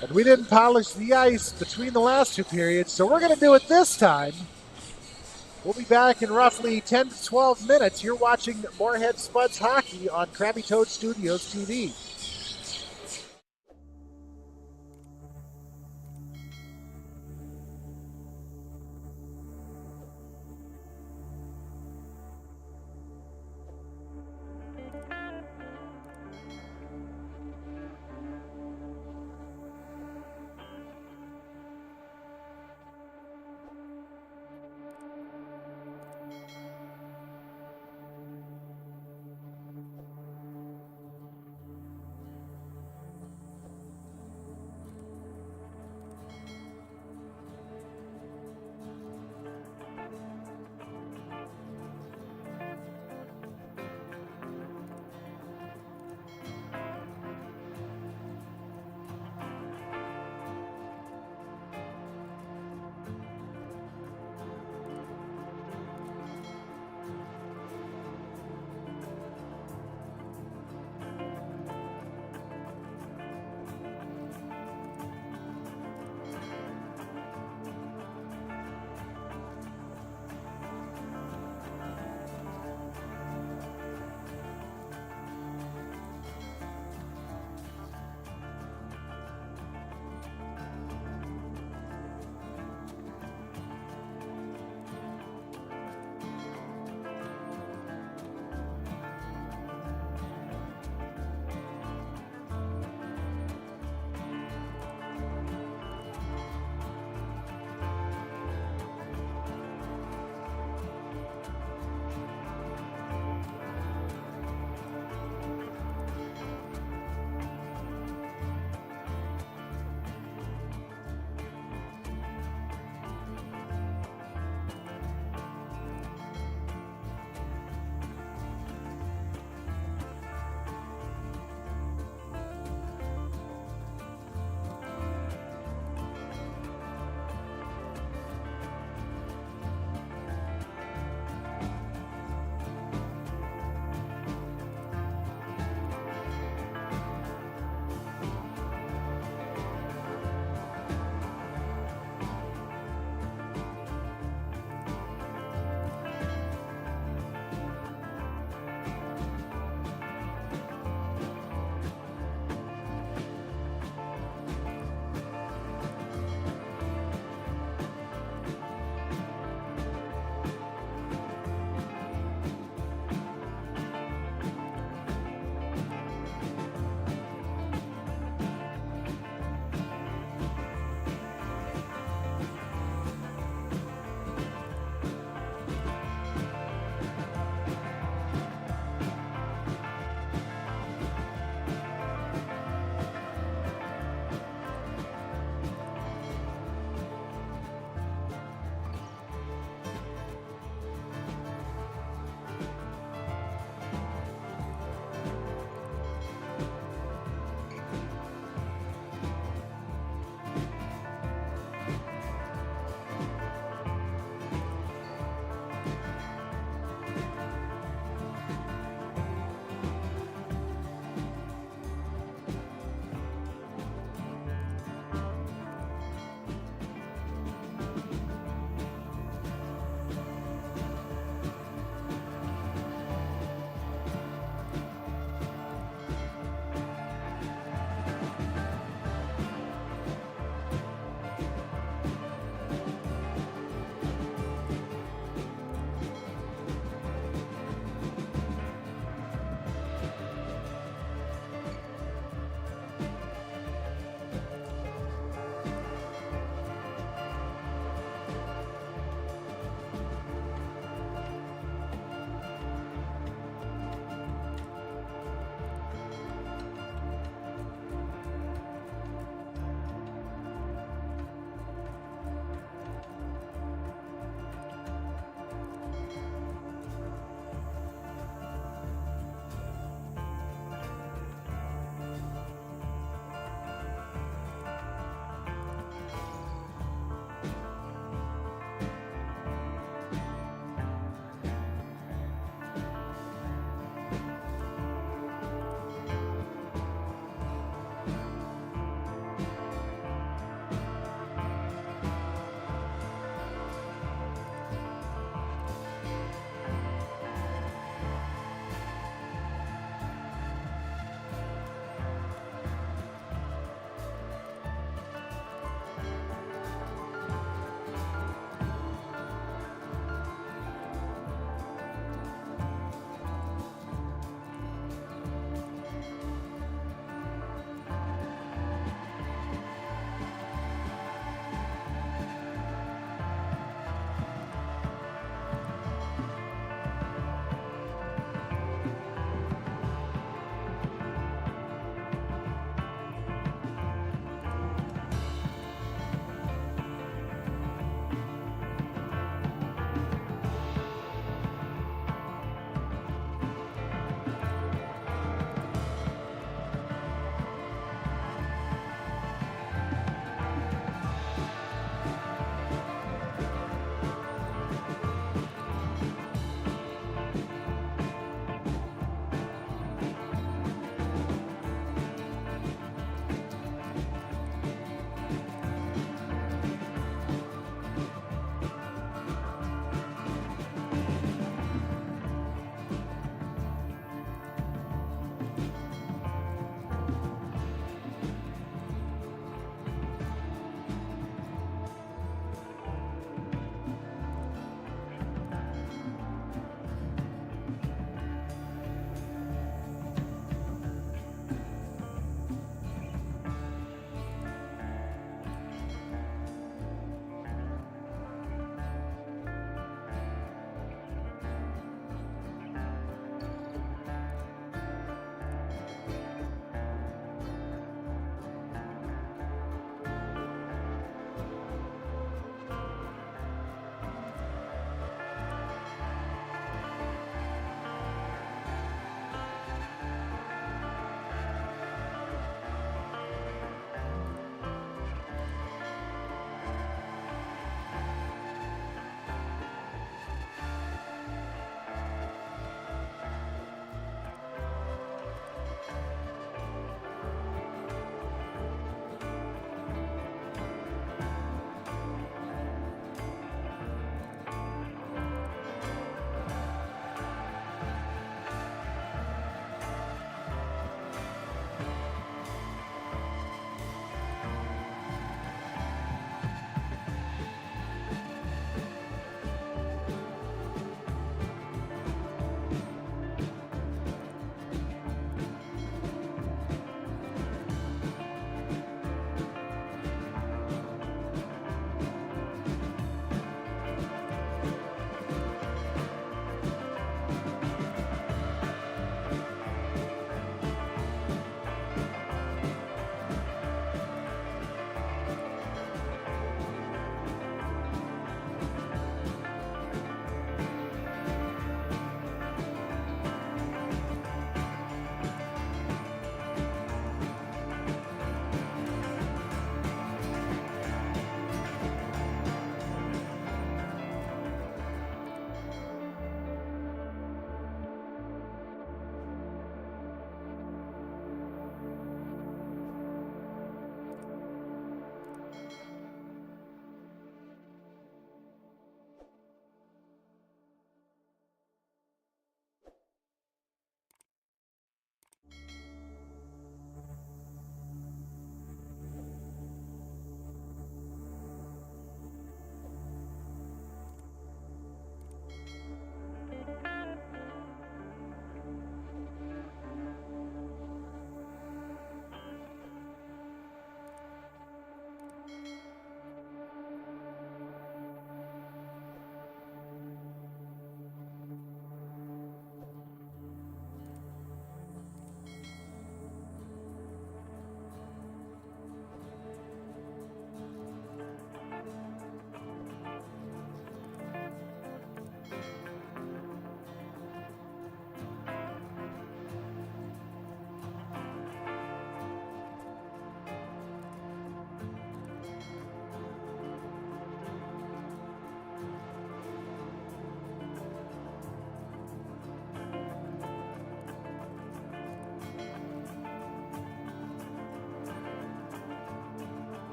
And we didn't polish the ice between the last 2 periods, so we're going to do it this time. We'll be back in roughly 10 to 12 minutes. You're watching Moorhead Spuds Hockey on Krabby Toad Studios TV.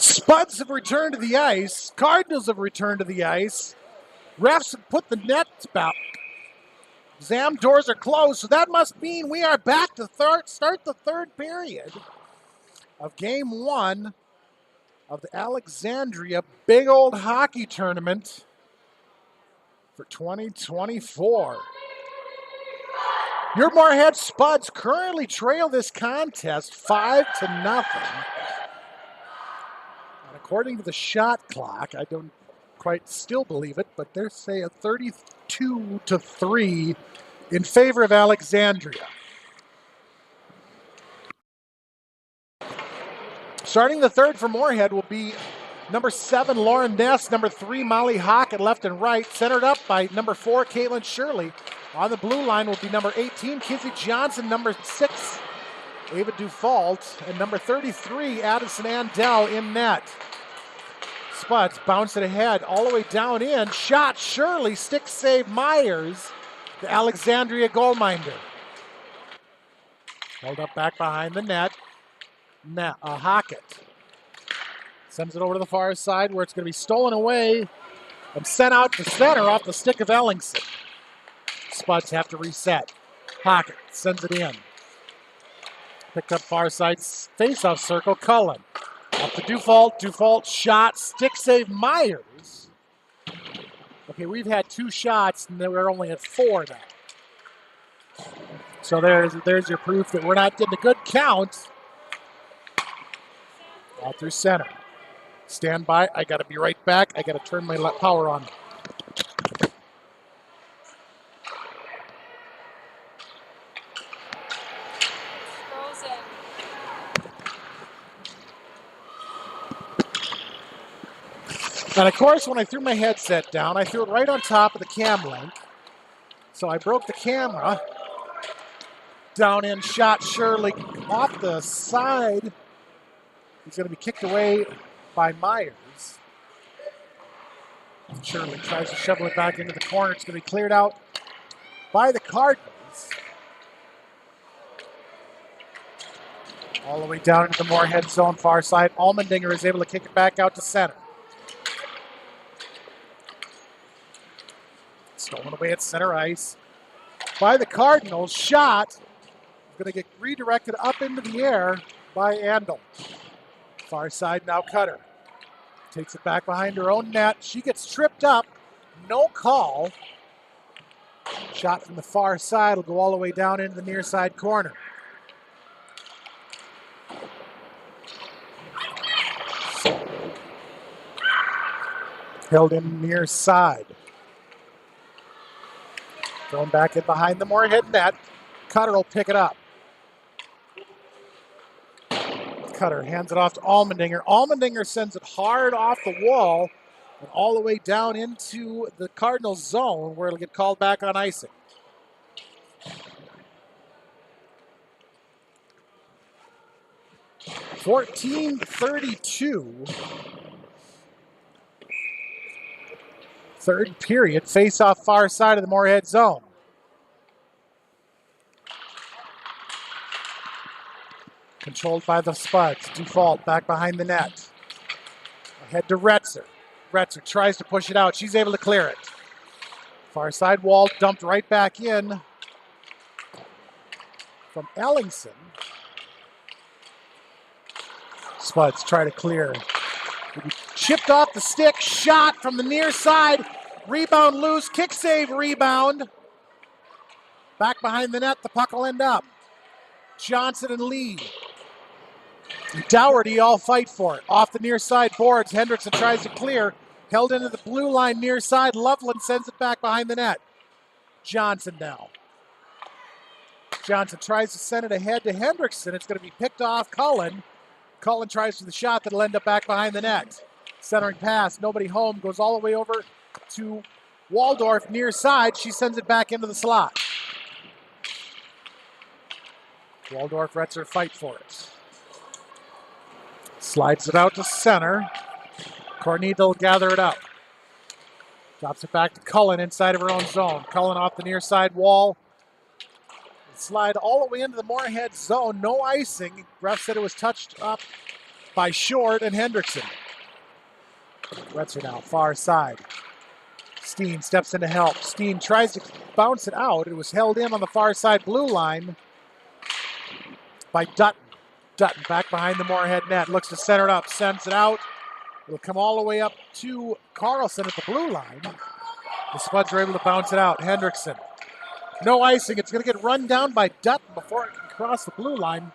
Spuds have returned to the ice. Cardinals have returned to the ice. Refs have put the nets back. Exam doors are closed, so that must mean we are back to start the third period of game one of the Alexandria Big Old Hockey Tournament for 2024. Your Moorhead Spuds currently trail this contest 5-0. And according to the shot clock, I don't quite still believe it, but they're saying 32-3 in favor of Alexandria. Starting the third for Moorhead will be number 7, Lauren Ness, number 3, Molly Hawk at left and right, centered up by number 4, Caitlin Shirley. On the blue line will be number 18, Kizzy Johnson, number 6, Ava Dufault, and number 33, Addison Andell in net. Spuds bounce it ahead, all the way down in. Shot Shirley, stick save Myers, the Alexandria goalminder. Held up back behind the net. Hockett sends it over to the far side where it's going to be stolen away and sent out to center off the stick of Ellingson. Spuds have to reset. Hockett sends it in. Picked up far side face-off circle. Cullen up to Dufault. Dufault shot. Stick save Myers. Okay, we've had 2 shots and we're only at 4 now. So there's your proof that we're not getting a good count. Out through center. Stand by. I got to be right back. I got to turn my power on. And of course, when I threw my headset down, I threw it right on top of the cam link. So I broke the camera. Down in, shot Shirley off the side. He's going to be kicked away by Myers. Shirley tries to shovel it back into the corner. It's going to be cleared out by the Cardinals. All the way down into the Moorhead zone, far side. Allmendinger is able to kick it back out to center. Stolen away at center ice by the Cardinals. Shot. Going to get redirected up into the air by Andel. Far side now Cutter. Takes it back behind her own net. She gets tripped up. No call. Shot from the far side will go all the way down into the near side corner. Held in near side. Going back in behind the Moorhead net. Cutter will pick it up. Cutter hands it off to Allmendinger. Allmendinger sends it hard off the wall and all the way down into the Cardinals zone where it'll get called back on icing. .14:32. Third period, face off far side of the Moorhead zone. Controlled by the Spuds. Dufault back behind the net. Ahead to Retzer. Retzer tries to push it out. She's able to clear it. Far side wall dumped right back in from Ellingson. Spuds try to clear. Chipped off the stick. Shot from the near side. Rebound loose. Kick save rebound. Back behind the net. The puck will end up. Johnson and Lee. Dougherty all fight for it. Off the near side boards. Hendrickson tries to clear. Held into the blue line near side. Loveland sends it back behind the net. Johnson now. Johnson tries to send it ahead to Hendrickson. It's going to be picked off Cullen. Cullen tries for the shot that'll end up back behind the net. Centering pass. Nobody home. Goes all the way over to Waldorf near side. She sends it back into the slot. Waldorf Retzer fight for it. Slides it out to center. Cornita will gather it up. Drops it back to Cullen inside of her own zone. Cullen off the near side wall. Slide all the way into the Moorhead zone. No icing. Ref said it was touched up by Short and Hendrickson. Wetzer now, far side. Steen steps in to help. Steen tries to bounce it out. It was held in on the far side blue line by Dutton. Dutton back behind the Moorhead net. Looks to center it up. Sends it out. It'll come all the way up to Carlson at the blue line. The Spuds are able to bounce it out. Hendrickson. No icing. It's going to get run down by Dutton before it can cross the blue line.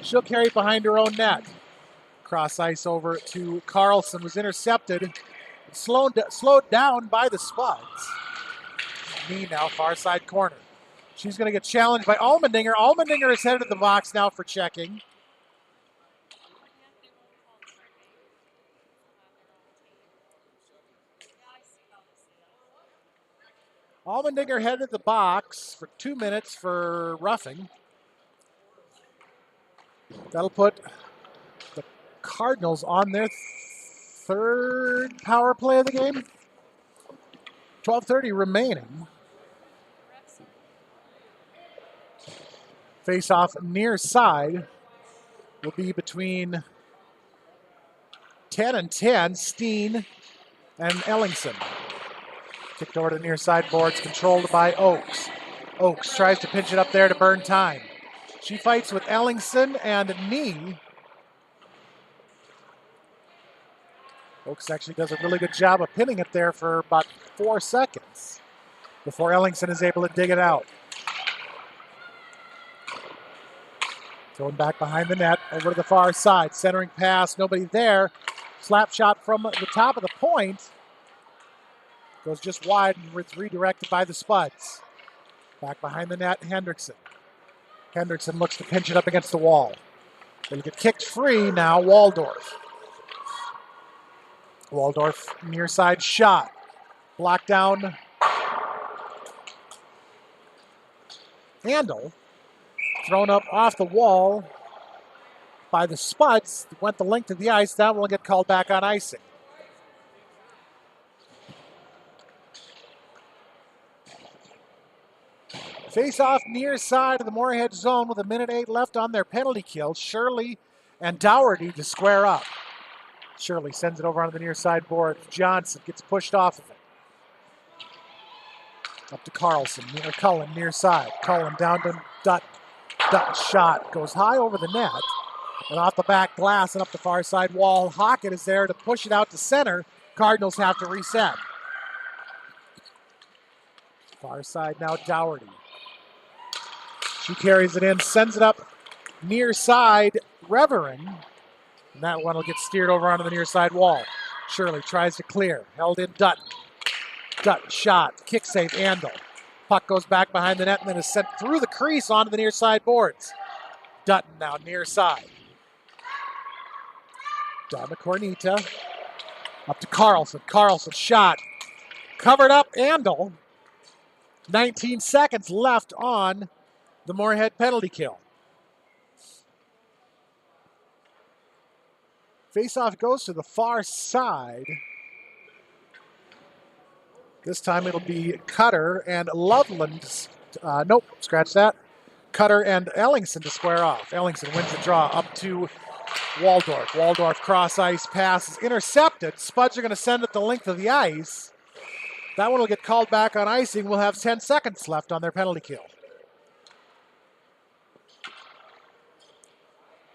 She'll carry it behind her own net. Cross ice over to Carlson. Was intercepted. Slowed down by the Spuds. Knee now, far side corner. She's going to get challenged by Allmendinger. Allmendinger is headed to the box now for checking. Allmendinger headed to the box for 2 minutes for roughing. That'll put the Cardinals on their third power play of the game. 12:30 remaining. Face-off near side will be between 10 and 10, Steen and Ellingson. Kicked over to the near side boards, controlled by Oakes. Oakes tries to pinch it up there to burn time. She fights with Ellingson and Knee. Oakes actually does a really good job of pinning it there for about 4 seconds before Ellingson is able to dig it out. Thrown back behind the net, over to the far side. Centering pass, nobody there. Slap shot from the top of the point. Goes just wide and it's redirected by the Spuds. Back behind the net, Hendrickson. Hendrickson looks to pinch it up against the wall. It'll get kicked free now, Waldorf. Waldorf, near side shot. Blocked down. Handle. Thrown up off the wall by the Spuds. Went the length of the ice. That will get called back on icing. Face-off near side of the Moorhead zone with 1:08 left on their penalty kill. Shirley and Dougherty to square up. Shirley sends it over onto the near side board. Johnson gets pushed off of it. Up to Carlson, Cullen near side. Cullen down to Dutton. Dutton's shot goes high over the net and off the back glass and up the far side wall. Hockett is there to push it out to center. Cardinals have to reset. Far side now, Dougherty. She carries it in, sends it up near side, Revering. And that one will get steered over onto the near side wall. Shirley tries to clear. Held in Dutton. Dutton shot. Kick save, Andel. Puck goes back behind the net and then is sent through the crease onto the near side boards. Dutton now near side. Down to Cornita. Up to Carlson. Carlson shot. Covered up, Andel. 19 seconds left on the Moorhead penalty kill. Faceoff goes to the far side. This time it'll be Cutter and Loveland. Nope, scratch that. Cutter and Ellingson to square off. Ellingson wins the draw up to Waldorf. Waldorf cross ice pass is intercepted. Spuds are going to send it the length of the ice. That one will get called back on icing. We'll have 10 seconds left on their penalty kill.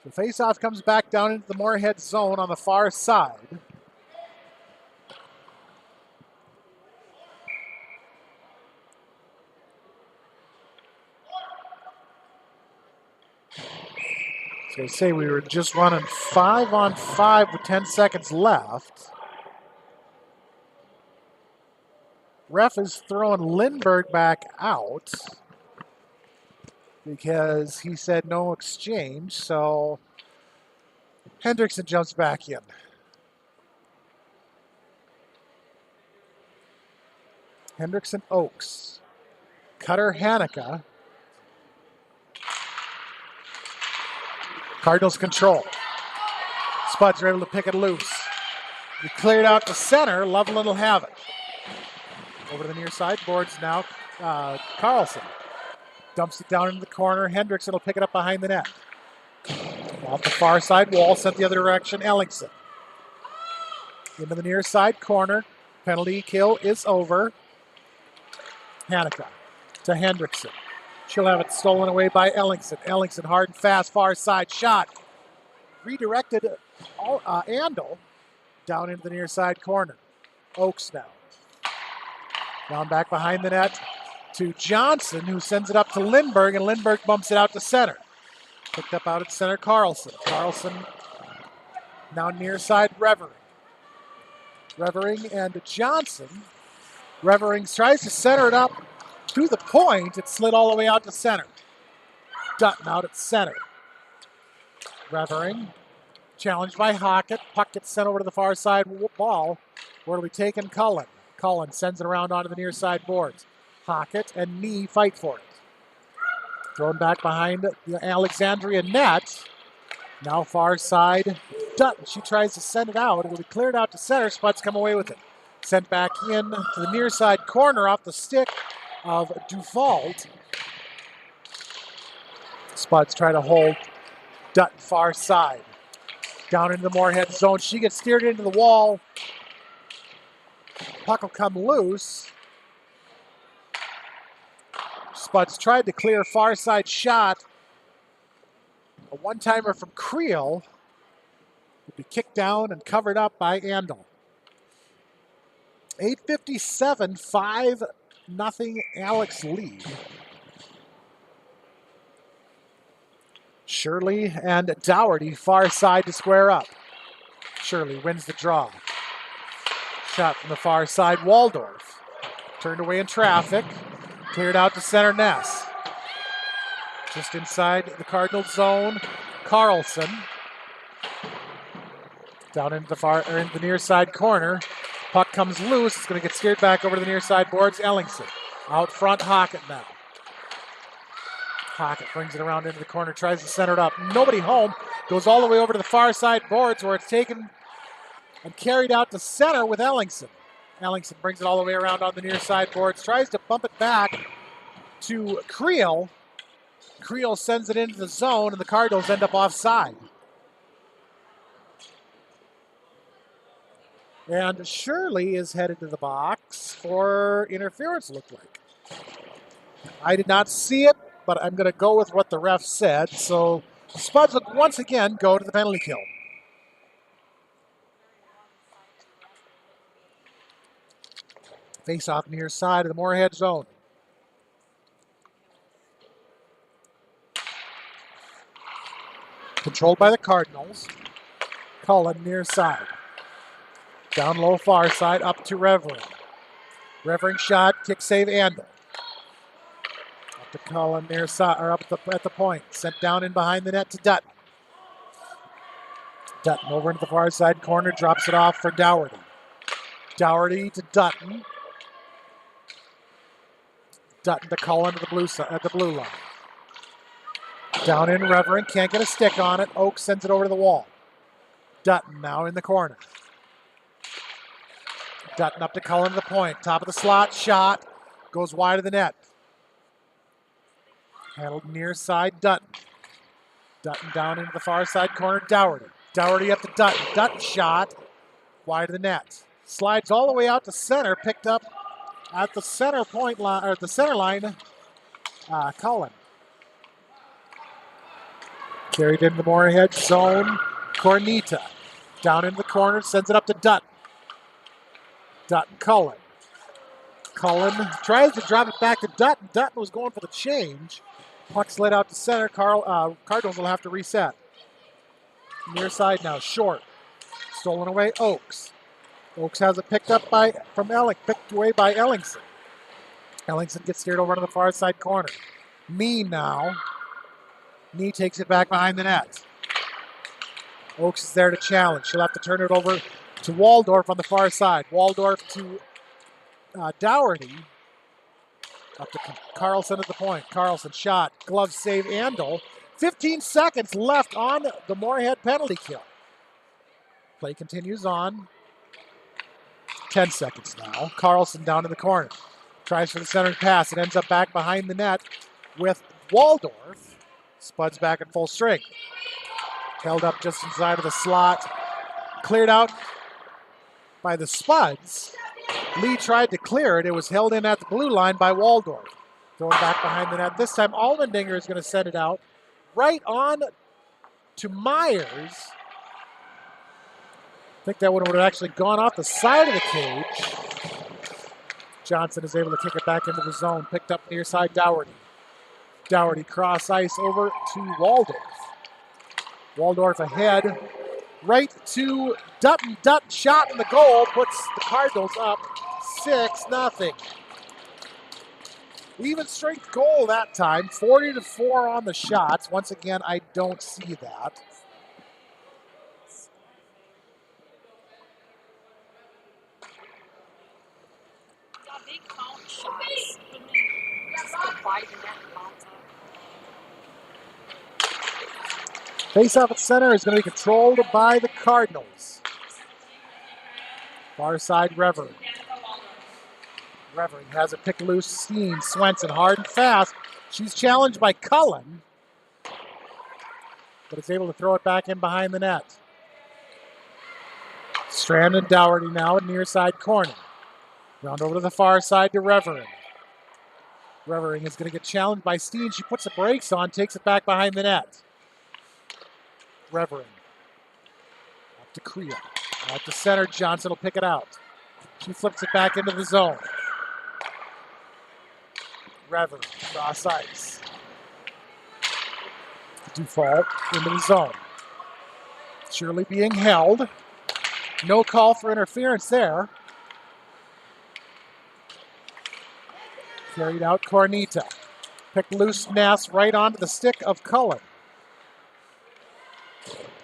The faceoff comes back down into the Moorhead zone on the far side. So I say we were just running 5-on-5 with 10 seconds left. Ref is throwing Lindbergh back out because he said no exchange, so Hendrickson jumps back in. Hendrickson, Oakes, Cutter, Hanukkah. Cardinals control. Spuds are able to pick it loose. We cleared out the center. Loveland will have it. Over to the near side boards now. Carlson dumps it down into the corner. Hendrickson will pick it up behind the net. Off the far side wall, sent the other direction, Ellingson. Into the near side corner. Penalty kill is over. Hanukkah to Hendrickson. She'll have it stolen away by Ellingson. Ellingson hard and fast, far side shot. Redirected Andel down into the near side corner. Oaks now. Down back behind the net to Johnson, who sends it up to Lindbergh, and Lindbergh bumps it out to center. Picked up out at center, Carlson. Carlson now near side, Revering. Revering and Johnson. Revering tries to center it up to the point. It slid all the way out to center. Dutton out at center. Revering challenged by Hockett. Puck gets sent over to the far side ball. Where do we take in Cullen? Cullen sends it around onto the near side boards. Hockett and Nee fight for it. Thrown back behind the Alexandria net. Now far side, Dutton. She tries to send it out. It'll be cleared out to center. Spuds come away with it. Sent back in to the near side corner off the stick of Dufault. Spuds try to hold Dutton far side. Down into the Moorhead zone. She gets steered into the wall. Puck will come loose. Spuds tried to clear far side shot. A one-timer from Creel would be kicked down and covered up by Andel. 8:57, 5-0 Alex lead. Shirley and Dougherty far side to square up. Shirley wins the draw. Shot from the far side, Waldorf. Turned away in traffic. Cleared out to center Ness. Just inside the Cardinals zone, Carlson. Down into the near side corner. Puck comes loose. It's going to get steered back over to the near side boards. Ellingson. Out front, Hockett now. Hockett brings it around into the corner, tries to center it up. Nobody home. Goes all the way over to the far side boards where it's taken and carried out to center with Ellingson. Ellingson brings it all the way around on the near side boards, tries to bump it back to Creel. Creel sends it into the zone, and the Cardinals end up offside. And Shirley is headed to the box for interference, looked like. I did not see it, but I'm going to go with what the ref said. So Spuds will once again go to the penalty kill. Face off near side of the Moorhead zone. Controlled by the Cardinals. Cullen near side. Down low far side, up to Revering. Revering shot, kick save, Andel. Up to Cullen near side, or up at the point. Sent down in behind the net to Dutton. Dutton over into the far side corner, drops it off for Dougherty. Dougherty to Dutton. Dutton to Cullen at the blue line. Down in Revering, can't get a stick on it. Oak sends it over to the wall. Dutton now in the corner. Dutton up to Cullen to the point. Top of the slot, shot. Goes wide of the net. Handled near side, Dutton. Dutton down into the far side corner, Dougherty. Dougherty up to Dutton. Dutton shot. Wide of the net. Slides all the way out to center, picked up at the center point line, or the center line, Cullen. Carried into the Moorhead zone, Cornita. Down in the corner, sends it up to Dutton. Dutton, Cullen. Cullen tries to drop it back to Dutton. Dutton was going for the change. Puck slid out to center. Cardinals will have to reset. Near side now, short. Stolen away, Oaks. Oaks has it picked up picked away by Ellingson. Ellingson gets steered over to the far side corner. Nee now. Nee takes it back behind the net. Oaks is there to challenge. She'll have to turn it over to Waldorf on the far side. Waldorf to Dougherty. Up to Carlson at the point. Carlson shot. Glove save, Andel. 15 seconds left on the Moorhead penalty kill. Play continues on. 10 seconds now. Carlson down in the corner. Tries for the center pass. It ends up back behind the net with Waldorf. Spuds back at full strength. Held up just inside of the slot. Cleared out by the Spuds. Lee tried to clear it. It was held in at the blue line by Waldorf. Going back behind the net. This time Allmendinger is going to send it out. Right on to Myers. I think that one would have actually gone off the side of the cage. Johnson is able to kick it back into the zone. Picked up near side Dougherty. Dougherty cross ice over to Waldorf. Waldorf ahead. Right to Dutton. Dutton shot in the goal. Puts the Cardinals up 6-0. Even strength goal that time. 40-4 on the shots. Once again, I don't see that. They count shots. Just go by the net and count them. Face-off at center is going to be controlled by the Cardinals. Far side, Revering. Revering has it picked loose. Steen, Swenson, hard and fast. She's challenged by Cullen, but is able to throw it back in behind the net. Strand and Dougherty now at near side corner. Round over to the far side to Revering. Revering is going to get challenged by Steen. She puts the brakes on, takes it back behind the net. Revering. Up to Creel. Out to center. Johnson will pick it out. She flips it back into the zone. Revering. Cross ice. Dufault into the zone. Shirley being held. No call for interference there. Carried out Cornita. Picked loose Ness right onto the stick of Cullen.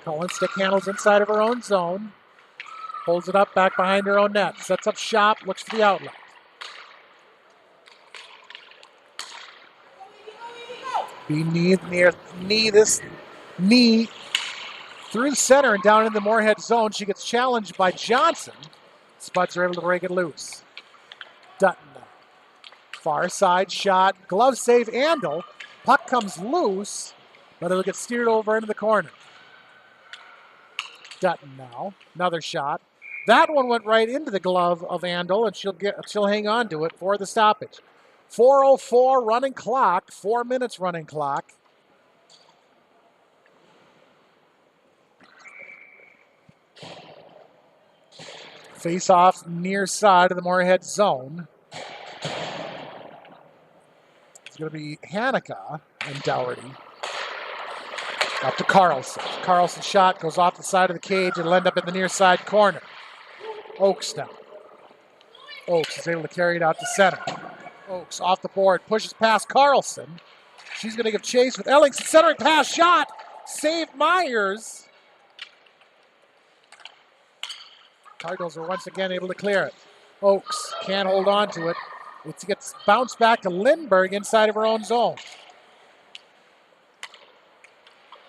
Cullen stick handles inside of her own zone. Holds it up back behind her own net. Sets up shop, looks for the outlet. Knee through the center and down in the Moorhead zone. She gets challenged by Johnson. Spuds are able to break it loose. Dutton. Far side shot. Glove save, Andel. Puck comes loose, but it'll get steered over into the corner. Dutton now. Another shot. That one went right into the glove of Andel, and she'll hang on to it for the stoppage. 4:04 running clock. 4 minutes running clock. Face off near side of the Moorhead zone. It's going to be Hanukkah and Dougherty. Up to Carlson. Carlson's shot goes off the side of the cage. It'll end up in the near side corner. Oakes now. Oakes is able to carry it out to center. Oakes off the board. Pushes past Carlson. She's going to give chase with Ellingson. Centering pass shot. Save Myers. Cardinals are once again able to clear it. Oakes can't hold on to it. It gets bounced back to Lindbergh inside of her own zone.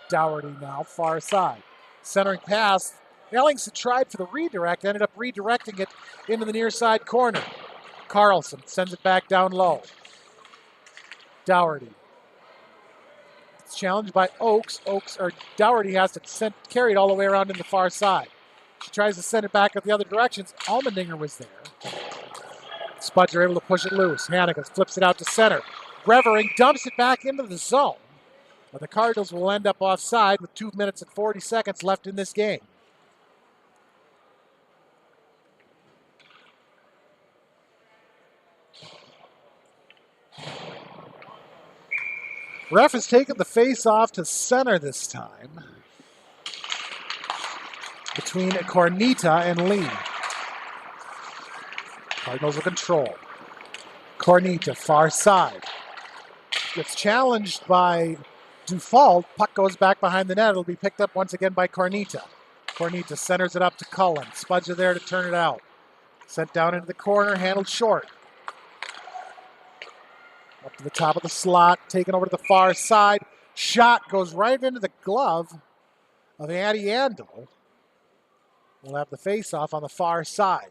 Dougherty now, far side. Centering pass. Ellingson tried for the redirect, ended up redirecting it into the near side corner. Carlson sends it back down low. Dougherty. It's challenged by Oakes. Dougherty has to carry it all the way around in the far side. She tries to send it back up the other directions. Allmendinger was there. Spuds are able to push it loose. Hanukkah flips it out to center. Revering dumps it back into the zone. But the Cardinals will end up offside with 2 minutes and 40 seconds left in this game. Ref has taken the face off to center this time between Cornita and Lee. Cardinals will control. Cornita, far side. Gets challenged by Dufault. Puck goes back behind the net. It'll be picked up once again by Cornita. Cornita centers it up to Cullen. Spuds are there to turn it out. Sent down into the corner, handled short. Up to the top of the slot, taken over to the far side. Shot goes right into the glove of Addie Andel. We'll have the face-off on the far side.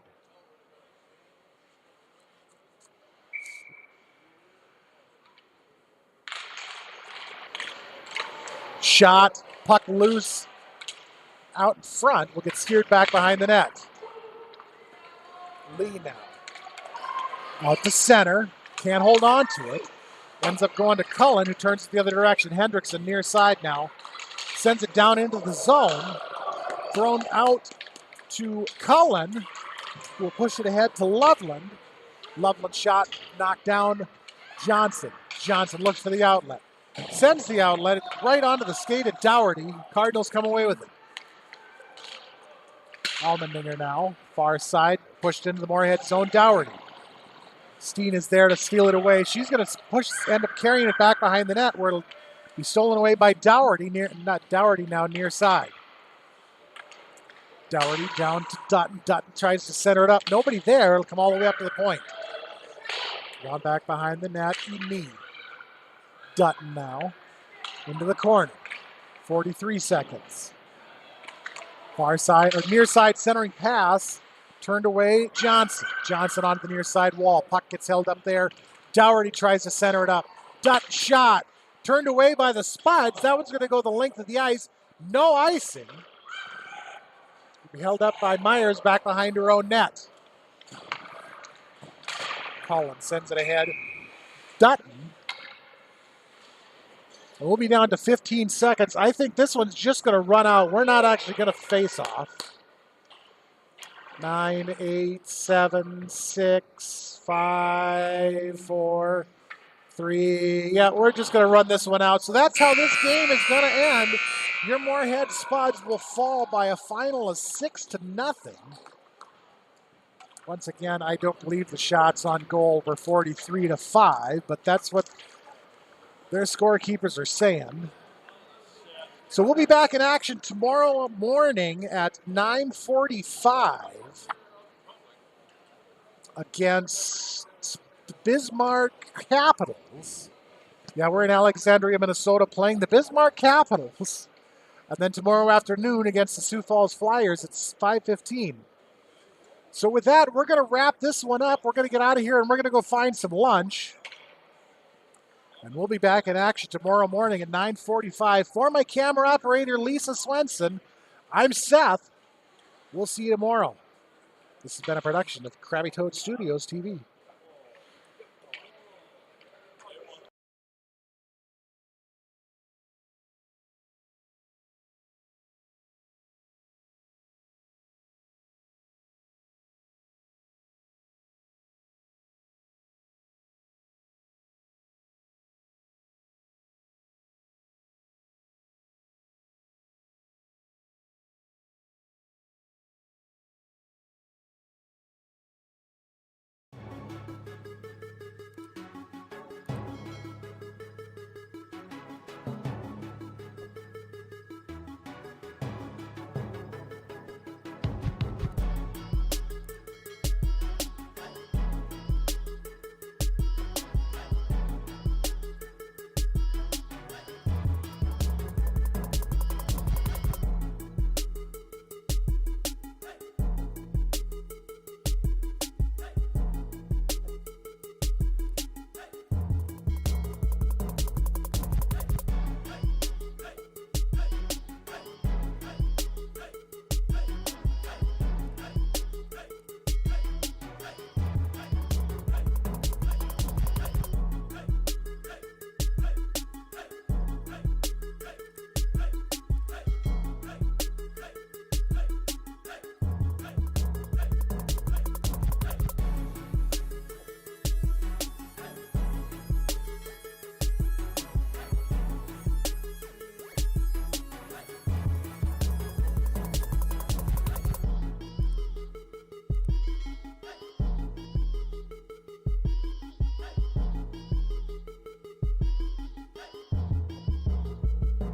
Shot, puck loose, out in front will get steered back behind the net. Lee now. Out to center. Can't hold on to it. Ends up going to Cullen, who turns it the other direction. Hendrickson near side now. Sends it down into the zone. Thrown out to Cullen, who will push it ahead to Loveland. Loveland shot knocked down Johnson. Johnson looks for the outlet. Sends the outlet right onto the skate of Dougherty. Cardinals come away with it. Almendinger now, far side, pushed into the Moorhead zone. Dougherty. Steen is there to steal it away. She's going to end up carrying it back behind the net where it'll be stolen away by Dougherty, now near side. Dougherty down to Dutton. Dutton tries to center it up. Nobody there. It'll come all the way up to the point. Gone back behind the net. Eni. Dutton now into the corner. 43 seconds. Far side, or near side centering pass. Turned away, Johnson. Johnson onto the near side wall. Puck gets held up there. Dougherty tries to center it up. Dutton shot. Turned away by the Spuds. That one's going to go the length of the ice. No icing. Held up by Myers back behind her own net. Cullen sends it ahead. Dutton. And we'll be down to 15 seconds. I think this one's just going to run out. We're not actually going to face off. 9, 8, 7, 6, 5, 4, 3. Yeah, we're just going to run this one out. So that's how this game is going to end. Your Moorhead Spuds will fall by a final of 6-0. Once again, I don't believe the shots on goal were 43-5, but that's what their scorekeepers are saying. So we'll be back in action tomorrow morning at 9:45 against the Bismarck Capitals. Yeah, we're in Alexandria, Minnesota, playing the Bismarck Capitals. And then tomorrow afternoon against the Sioux Falls Flyers, it's 5:15. So with that, we're going to wrap this one up. We're going to get out of here and we're going to go find some lunch. And we'll be back in action tomorrow morning at 9:45. For my camera operator, Lisa Swenson, I'm Seth. We'll see you tomorrow. This has been a production of Krabby Toad Studios TV.